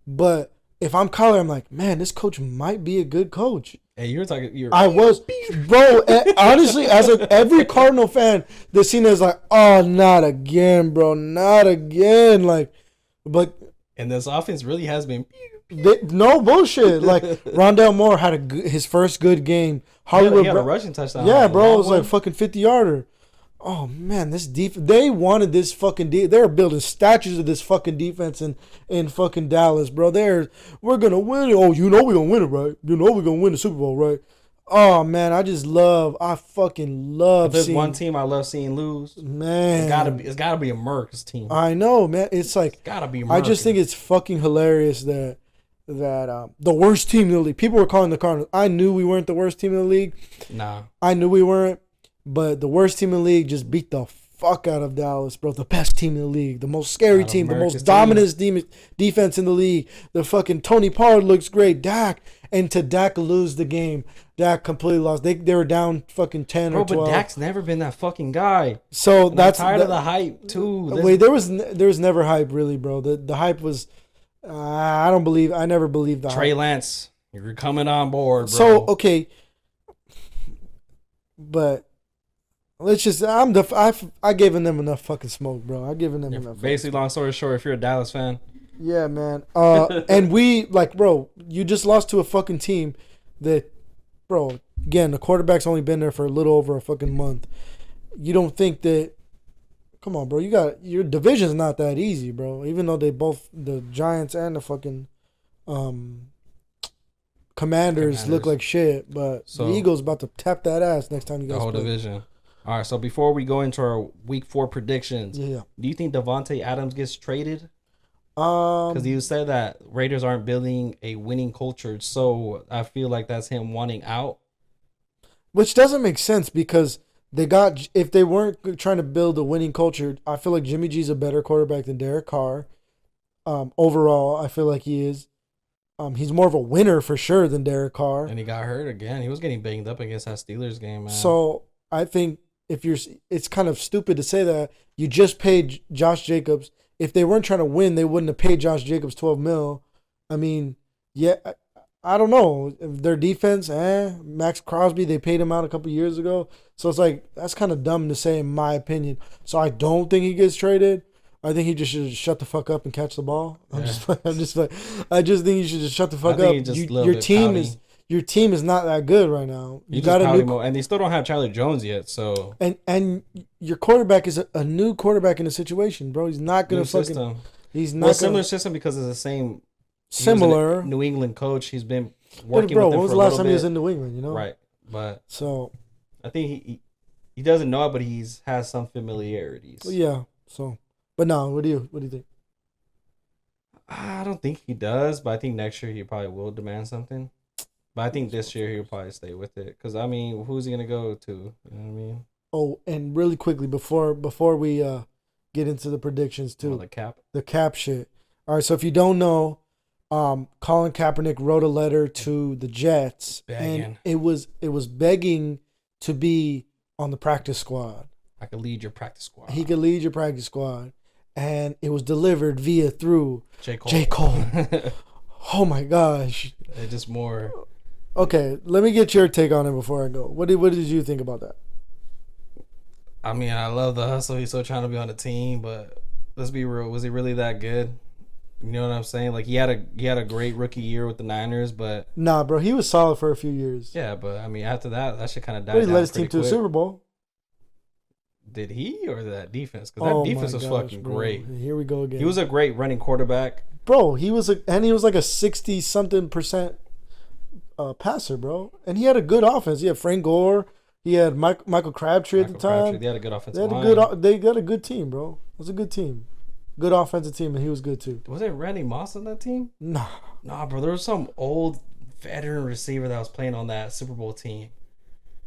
But if I'm Kyler, I'm like, man, this coach might be a good coach. Hey, you were talking. I was, bro. Honestly, as every Cardinal fan, this scene is like, oh, not again, bro, not again. Like, but and this offense really has been. No bullshit. Like Rondale Moore had his first good game. Hollywood he had a rushing touchdown. Yeah, bro, it was like fucking 50-yarder. Oh man, this defense. They wanted this fucking. They were building statues of this fucking defense in fucking Dallas, bro. We're gonna win it. Oh, you know we're gonna win it, right? You know we're gonna win the Super Bowl, right? Oh man, I fucking love. If there's one team I love seeing lose, man, it's gotta be a Mercs team. I know, man. It's like it's gotta be. I just think it's fucking hilarious that the worst team in the league. People were calling the Cardinals. I knew we weren't the worst team in the league. Nah, I knew we weren't. But the worst team in the league just beat the fuck out of Dallas, bro. The best team in the league. The most scary team. The most dominant defense in the league. The fucking Tony Pollard looks great. Dak. And to Dak lose the game. Dak completely lost. They were down fucking 10 or 12. Bro, but Dak's never been that fucking guy. So and I'm tired of the hype, too. Wait, there was never hype, really, bro. The hype was... I never believed that. Trey Lance, you're coming on board, bro. So, okay. But... let's just. I given them enough fucking smoke, bro. I given them enough. Basically, long story short, if you're a Dallas fan, yeah, man. And we bro. You just lost to a fucking team that, bro. Again, the quarterback's only been there for a little over a fucking month. You don't think that? Come on, bro. Your division's not that easy, bro. Even though the Giants and the fucking Commanders look like shit, but the Eagles about to tap that ass next time you guys play. The whole division. All right, so before we go into our Week 4 predictions, do you think Devontae Adams gets traded? Because you said that Raiders aren't building a winning culture, so I feel like that's him wanting out. Which doesn't make sense because if they weren't trying to build a winning culture, I feel like Jimmy G's a better quarterback than Derek Carr. Overall, I feel like he is. He's more of a winner for sure than Derek Carr. And he got hurt again. He was getting banged up against that Steelers game, man. So I think it's kind of stupid to say that you just paid Josh Jacobs. If they weren't trying to win, they wouldn't have paid Josh Jacobs $12 million. I mean, yeah, I don't know. Their defense, Max Crosby, they paid him out a couple years ago. So it's like, that's kind of dumb to say in my opinion. So I don't think he gets traded. I think he just should shut the fuck up and catch the ball. I just think you should just shut the fuck up. Your team is not that good right now. You got and they still don't have Chandler Jones yet. So and your quarterback is a new quarterback in the situation, bro. He's not gonna fucking. System. He's not similar system because it's the same. Similar New England coach. He's been working. Bro, with them when was the last time he was in New England? You know, right? But so I think he doesn't know it, but has some familiarities. Yeah. So, but no, what do you think? I don't think he does, but I think next year he probably will demand something. But I think this year he'll probably stay with it. Because, I mean, who's he going to go to? You know what I mean? Oh, and really quickly, before we get into the predictions, too. The cap shit. All right, so if you don't know, Colin Kaepernick wrote a letter to the Jets. And it was begging to be on the practice squad. I could lead your practice squad. He could lead your practice squad. And it was delivered through J. Cole. Oh, my gosh. It's just more... Okay, let me get your take on it before I go. What did you think about that? I mean, I love the hustle. He's still trying to be on the team, but let's be real. Was he really that good? You know what I'm saying? Like he had a great rookie year with the Niners, but nah, bro, he was solid for a few years. Yeah, but I mean, after that shit kind of died. But he down led his team to a Super Bowl. Did he or that defense? Because that defense was fucking great. Here we go again. He was a great running quarterback, bro. He was like a 60-something% passer, bro. And he had a good offense. He had Frank Gore. He had Michael Crabtree at the time. They had a good offensive line. They got a good team, bro. It was a good team. Good offensive team, and he was good too. Was it Randy Moss on that team? Nah, bro. There was some old veteran receiver that was playing on that Super Bowl team.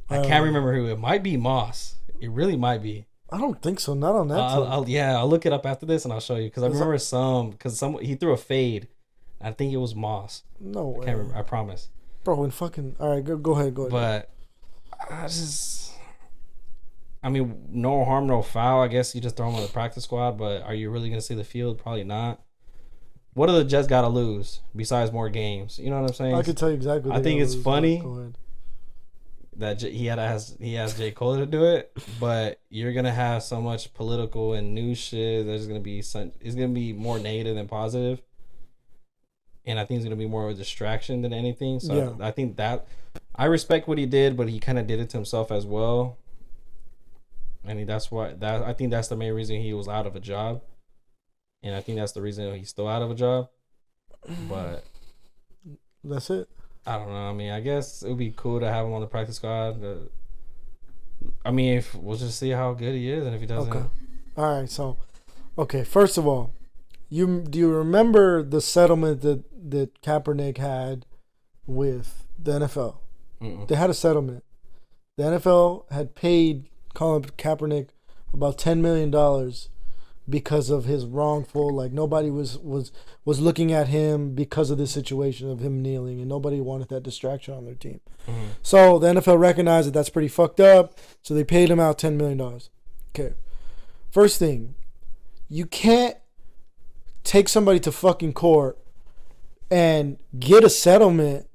I can't remember who. It might be Moss. It really might be. I don't think so. Not on that team. I'll look it up after this and I'll show you because I remember he threw a fade. I think it was Moss. No way. I can't remember. I promise. Bro, and fucking all right, go ahead. But I mean, no harm, no foul. I guess you just throw him on the practice squad. But are you really gonna see the field? Probably not. What do the Jets got to lose besides more games? You know what I'm saying? I can tell you exactly. I think it's funny that he asked J. Cole to do it, but you're gonna have so much political and news shit. It's gonna be more negative than positive, and I think it's gonna be more of a distraction than anything. So yeah. I think that I respect what he did, but he kind of did it to himself as well. I think I think that's the main reason he was out of a job. And I think that's the reason he's still out of a job. But that's it. I don't know. I mean, I guess it would be cool to have him on the practice squad. I mean, we'll just see how good he is, and if he doesn't. Okay. All right. So, first of all, do you remember the settlement that Kaepernick had with the NFL? Mm-mm. They had a settlement. The NFL had paid Colin Kaepernick about $10 million because of his wrongful, like nobody was looking at him because of this situation of him kneeling, and nobody wanted that distraction on their team. Mm-hmm. So the NFL recognized that that's pretty fucked up, so they paid him out $10 million. Okay. First thing, you can't take somebody to fucking court and get a settlement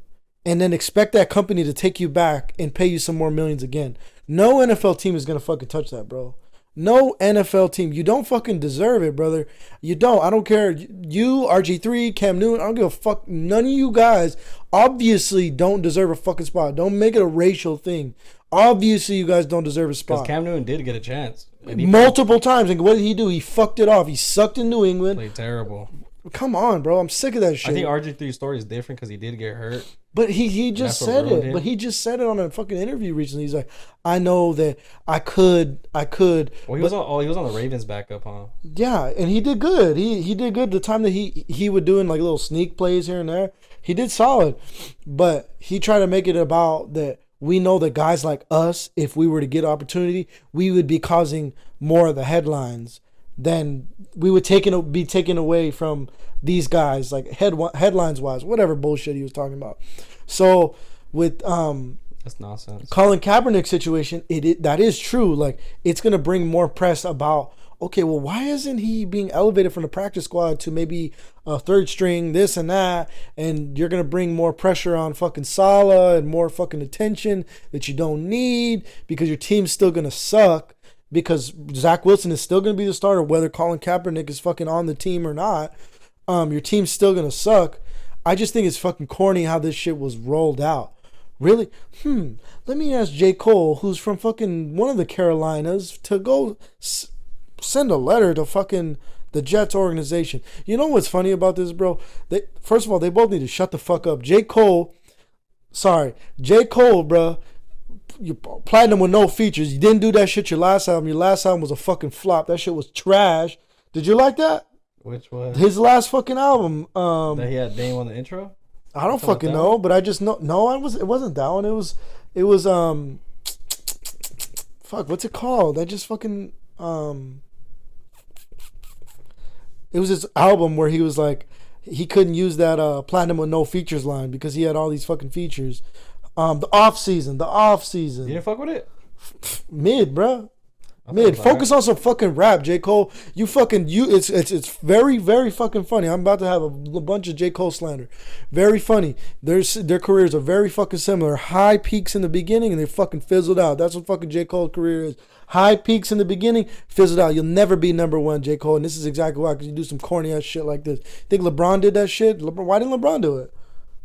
and then expect that company to take you back and pay you some more millions again. No NFL team is going to fucking touch that, bro. No NFL team. You don't fucking deserve it, brother. You don't. I don't care. You, RG3, Cam Newton, I don't give a fuck. None of you guys obviously don't deserve a fucking spot. Don't make it a racial thing. Obviously, you guys don't deserve a spot. Because Cam Newton did get a chance. Multiple times. And what did he do? He fucked it off. He sucked in New England. Played terrible. Come on, bro. I'm sick of that shit. I think RG3's story is different because he did get hurt. But he just said it. But he just said it on a fucking interview recently. He's like, I know that I could. Well, he was on the Ravens backup, huh? Yeah, and he did good. He did good the time that he would doing like little sneak plays here and there. He did solid. But he tried to make it about that we know that guys like us, if we were to get opportunity, we would be causing more of the headlines than we would be taken away from these guys, like headlines wise, whatever bullshit he was talking about. So with that's nonsense. Colin Kaepernick situation, that is true. Like it's gonna bring more press about. Okay, well, why isn't he being elevated from the practice squad to maybe a third string, this and that? And you're gonna bring more pressure on fucking Saleh and more fucking attention that you don't need because your team's still gonna suck. Because Zach Wilson is still going to be the starter, whether Colin Kaepernick is fucking on the team or not. Your team's still going to suck. I just think it's fucking corny how this shit was rolled out. Really? Let me ask J. Cole, who's from fucking one of the Carolinas, to go send a letter to fucking the Jets organization. You know what's funny about this, bro? First of all, they both need to shut the fuck up. J. Cole, bro. You platinum with no features. You didn't do that shit your last album. Your last album was a fucking flop. That shit was trash. Did you like that? Which one? His last fucking album. That he had Dame on the intro? I don't fucking know, but I just know. No, it wasn't that one. It was fuck, what's it called? I just fucking it was his album where he was like he couldn't use that platinum with no features line because he had all these fucking features. The off season. You didn't fuck with it? Mid, bro. Mid. Focus on some fucking rap, J. Cole. It's very, very fucking funny. I'm about to have a bunch of J. Cole slander. Very funny. Their careers are very fucking similar. High peaks in the beginning and they fucking fizzled out. That's what fucking J. Cole's career is. High peaks in the beginning, fizzled out. You'll never be number one, J. Cole. And this is exactly why, because you do some corny ass shit like this. Think LeBron did that shit? Why didn't LeBron do it?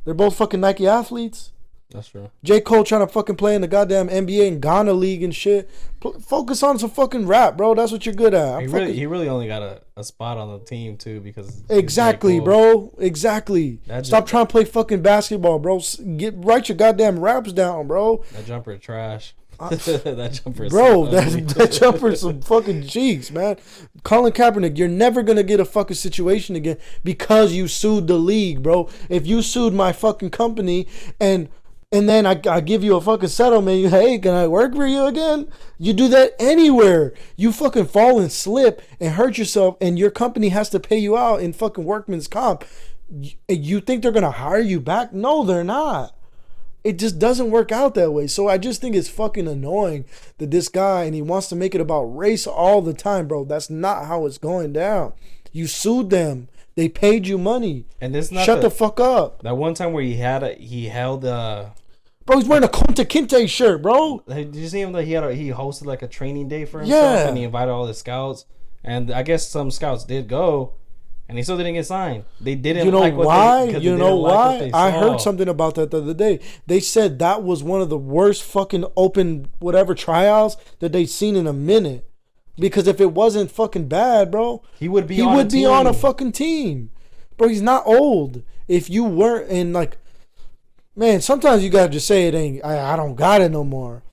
They're both fucking Nike athletes. That's true. J. Cole trying to fucking play in the goddamn NBA and Ghana League and shit. Focus on some fucking rap, bro. That's what you're good at. He really only got a spot on the team too because exactly, bro. Exactly. Stop trying to play fucking basketball, bro. Write your goddamn raps down, bro. That jumper trash. That jumper, bro. That jumper is some fucking cheeks, man. Colin Kaepernick, you're never gonna get a fucking situation again because you sued the league, bro. If you sued my fucking company and then I give you a fucking settlement, hey, can I work for you again? You do that anywhere. You fucking fall and slip and hurt yourself and your company has to pay you out in fucking workman's comp. You think they're going to hire you back? No, they're not. It just doesn't work out that way. So I just think it's fucking annoying that this guy, and he wants to make it about race all the time, bro. That's not how it's going down. You sued them. They paid you money. And this not shut the fuck up. That one time where he held bro, he's wearing a Kunta Kinte shirt, bro. Did you see him that he hosted like a training day for himself and he invited all the scouts, and I guess some scouts did go, and he still didn't get signed. They didn't. You know why? You know why? I heard something about that the other day. They said that was one of the worst fucking open whatever tryouts that they've seen in a minute. Because if it wasn't fucking bad, bro, he would be on a fucking team. Bro, he's not old. If you weren't in like, man, sometimes you gotta just say it ain't. I don't got it no more.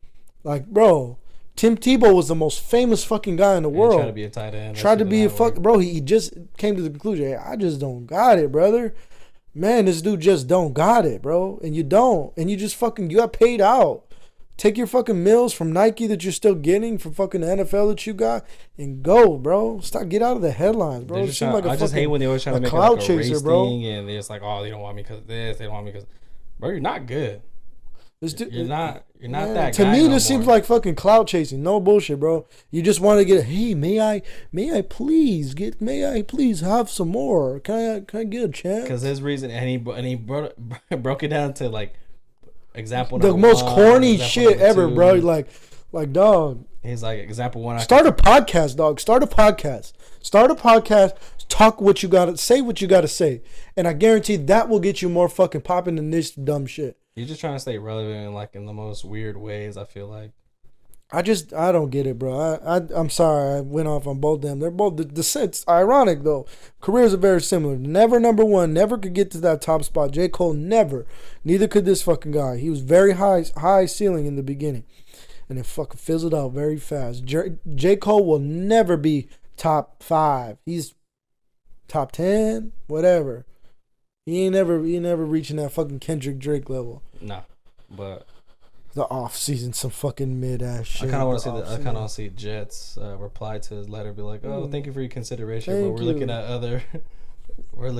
Like, bro, Tim Tebow was the most famous fucking guy in the world. Tried to be a tight end. Tried to be a fuck, bro. He just came to the conclusion, hey, I just don't got it, brother. Man, this dude just don't got it, bro. And you don't, and you just fucking you got paid out. Take your fucking meals from Nike that you're still getting from fucking the NFL that you got and go, bro. Get out of the headlines, bro. I just hate when they always try to make it like a race thing, and they're just like, oh, they don't want me because of this. They don't want me because, bro, you're not good. You're not that guy. To me, this seems like fucking clout chasing. No bullshit, bro. You just want to get. Hey, may I please have some more? Can I get a chance? Because his reason, and he broke it down to like. Example the most corny shit ever, bro. Like dog. He's like example one. Start a podcast, dog. Start a podcast. Talk what you gotta say. What you gotta say, and I guarantee that will get you more fucking popping than this dumb shit. You're just trying to stay relevant, like in the most weird ways. I feel like. I don't get it, bro. I'm sorry. I went off on both of them. They're both it's ironic though. Careers are very similar. Never number one. Never could get to that top spot. J. Cole never. Neither could this fucking guy. He was very high ceiling in the beginning, and then fucking fizzled out very fast. J. Cole will never be top 5. He's top 10, whatever. He ain't never reaching that fucking Kendrick Drake level. Nah, but. The off season, some fucking mid ass shit. I kind of want to see Jets reply to his letter, be like, "Oh, thank you for your consideration, but we're looking at other,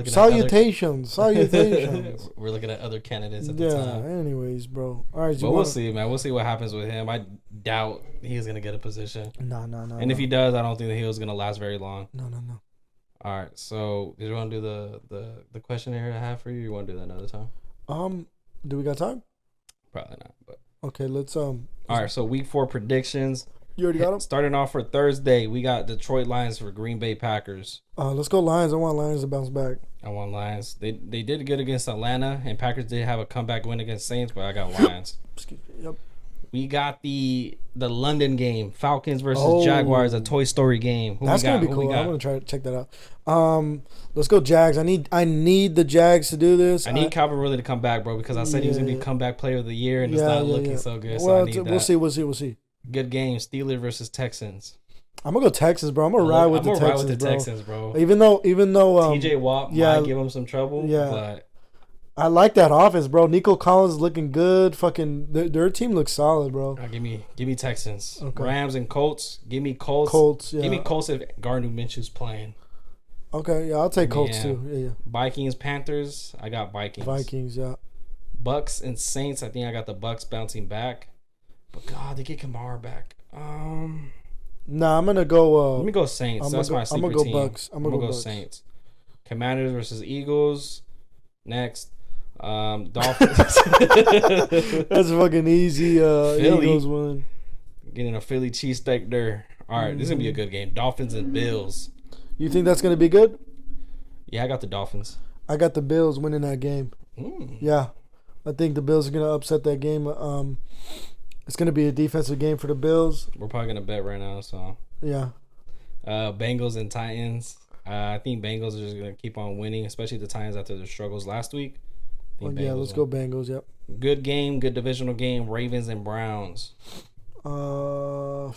salutations. We're looking at other candidates at the time." Anyways, bro. All right, but we'll see, man. We'll see what happens with him. I doubt he's gonna get a position. No. And if he does, I don't think that he was gonna last very long. No. All right. So, did you want to do the questionnaire I have for you? Or you want to do that another time? Do we got time? Probably not, but. Okay, let's All right, so week 4 predictions. You already got them? Starting off for Thursday, we got Detroit Lions for Green Bay Packers. Let's go Lions. I want Lions to bounce back. I want Lions. They did good against Atlanta, and Packers did have a comeback win against Saints, but I got Lions. Excuse me. Yep. We got the London game, Falcons versus Jaguars, a Toy Story game. That's gonna be cool. I'm gonna try to check that out. Let's go Jags. I need the Jags to do this. I need Calvin Ridley to come back, bro, because I said he was gonna be comeback player of the year, and it's not looking so good. So I need that. We'll see. Good game, Steelers versus Texans. I'm gonna go Texans, bro. I'm gonna ride with the Texans, bro. Even though TJ Watt might give him some trouble, but. I like that offense, bro. Nico Collins is looking good. Fucking their team looks solid, bro. Give me Texans. Okay. Rams and Colts. Give me Colts. Yeah. Give me Colts if Gardner Minshew's playing. Okay, yeah, I'll take Colts too. Yeah. Vikings, Panthers. I got Vikings. Vikings, yeah. Bucks and Saints. I think I got the Bucks bouncing back. But God, they get Kamara back. Nah, I'm gonna go. Let me go Saints. That's my sleeper team. I'm gonna go Bucks. I'm gonna go Saints. Commanders versus Eagles. Next. Dolphins. That's fucking easy. Eagles win. Getting a Philly cheesesteak there. All right, this is gonna be a good game. Dolphins and Bills. You think that's gonna be good? Yeah, I got the Dolphins. I got the Bills winning that game. Yeah, I think the Bills are gonna upset that game. It's gonna be a defensive game for the Bills. We're probably gonna bet right now. So yeah. Bengals and Titans. I think Bengals are just gonna keep on winning, especially the Titans after their struggles last week. Let's go Bengals. Yep. Good game, good divisional game. Ravens and Browns. Your.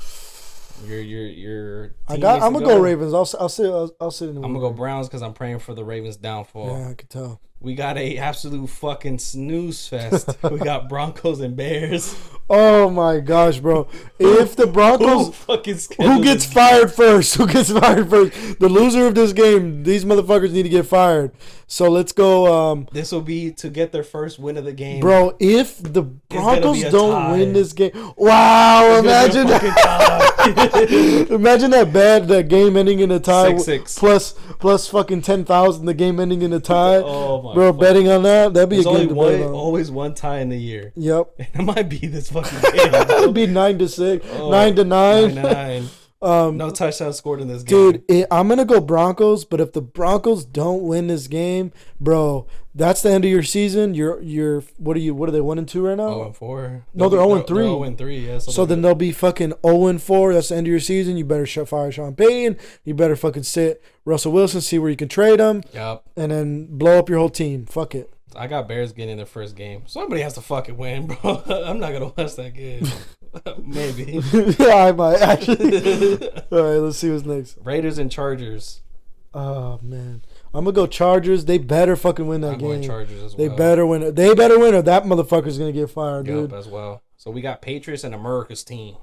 I'm gonna go Ravens. I'll sit in the. I'm gonna go Browns because I'm praying for the Ravens' downfall. Yeah, I could tell. We got a absolute fucking snooze fest. We got Broncos and Bears. Oh my gosh, bro! If the Broncos, who gets fired first? Who gets fired first? The loser of this game. These motherfuckers need to get fired. So let's go. This will be to get their first win of the game, bro. If the Broncos don't win this game, wow! Imagine that. Imagine that game ending in a tie. 6-6 plus fucking 10,000. The game ending in a tie. Oh my! Bro, betting on that. That'd be a good debate. Always one tie in the year. Yep. It might be this fucking game. It'd be 9-6, 9-9. 9-9. No touchdown scored in this game. Dude, I'm going to go Broncos, but if the Broncos don't win this game, bro, that's the end of your season. You're what are they 1-2 right now? 0-4. No, they're 0-3. They're 0-3, yeah. So then they'll be fucking 0-4. That's the end of your season. You better fire Sean Payton. You better fucking sit Russell Wilson, see where you can trade him. Yep. And then blow up your whole team. Fuck it. I got Bears getting in their first game. Somebody has to fucking win, bro. I'm not gonna watch that game. Maybe. Yeah, I might actually. All right, let's see what's next. Raiders and Chargers. Oh man, I'm gonna go Chargers. They better fucking win that I'm game. going Chargers as well. They better win. They better win, or that motherfucker's gonna get fired, dude. As well. So we got Patriots and America's team.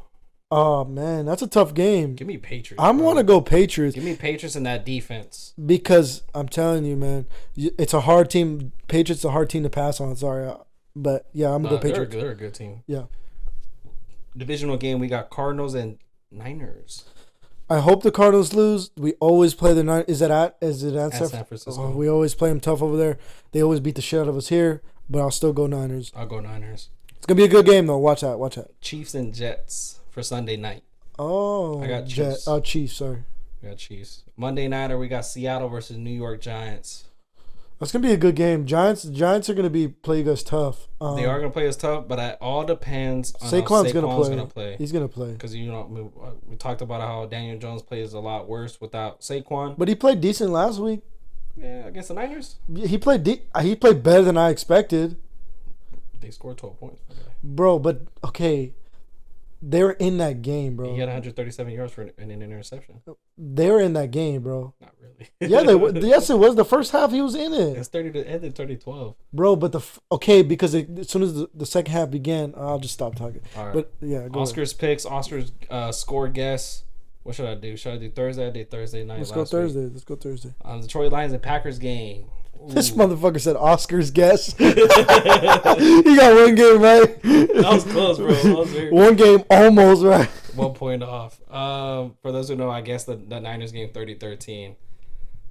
Oh man, that's a tough game. Give me Patriots. I'm gonna go Patriots. Give me Patriots in that defense. Because I'm telling you, man, it's a hard team. Patriots a hard team to pass on. Sorry, but yeah, I'm gonna go Patriots. They're a good team. Yeah. Divisional game, we got Cardinals and Niners. I hope the Cardinals lose. We always play the Niners. Is it at San Francisco? Oh, we always play them tough over there. They always beat the shit out of us here, but I'll still go Niners. I'll go Niners. It's gonna be a good game though. Watch that. Chiefs and Jets for Sunday night. Oh, I got Chiefs. Chiefs. Sorry. We got Chiefs. Monday nighter, we got Seattle versus New York Giants. That's gonna be a good game. Giants are gonna play you guys tough. They are gonna play us tough, but it all depends on Saquon's how Saquon's gonna play. He's gonna play because we talked about how Daniel Jones plays a lot worse without Saquon. But he played decent last week. Yeah, against the Niners. He played better than I expected. They scored 12 points. Bro, but okay. They were in that game, bro. He had 137 yards for an interception. They were in that game, bro. Not really. Yeah, they were. Yes, it was. The first half, he was in it. It's 30-12. Bro, but because as soon as the second half began, I'll just stop talking. All right. But yeah, go Oscar's ahead. Picks. Oscar's score guess. What should I do? Should I do Thursday? I did Thursday night. Let's go Thursday. Detroit Lions and Packers game. Ooh. This motherfucker said Oscar's guess. He got one game right. That was close, bro. One game almost right. 1 point off. For those who know, I guess the Niners game 30-13. And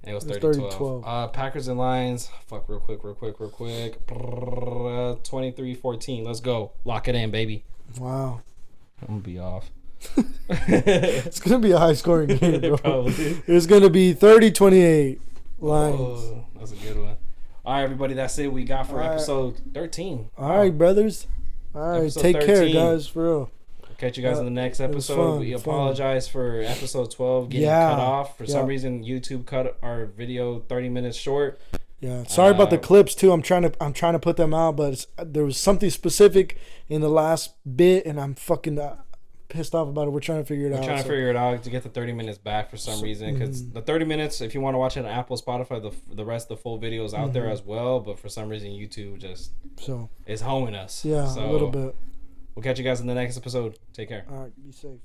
it was 30-12. Packers and Lions. Fuck, real quick. 23-14. Let's go. Lock it in, baby. Wow. I'm going to be off. It's going to be a high-scoring game, bro. Probably. It's going to be 30-28. Lions. Oh, that's a good one. All right, everybody. That's it. We got for episode 13. All right, brothers. All right. Episode Take 13. care, guys. For real. Catch you guys in the next episode. We apologize for episode 12 getting cut off. For some reason, YouTube cut our video 30 minutes short. Yeah. Sorry about the clips too. I'm trying to put them out, but there was something specific in the last bit, and I'm fucking pissed off about it. We're trying to figure it out. We're trying to figure it out to get the 30 minutes back for some reason, because the 30 minutes, if you want to watch it on Apple, Spotify, the rest of the full video is out there as well. But for some reason, YouTube just is homing us. Yeah, so, a little bit. We'll catch you guys in the next episode. Take care. All right, be safe.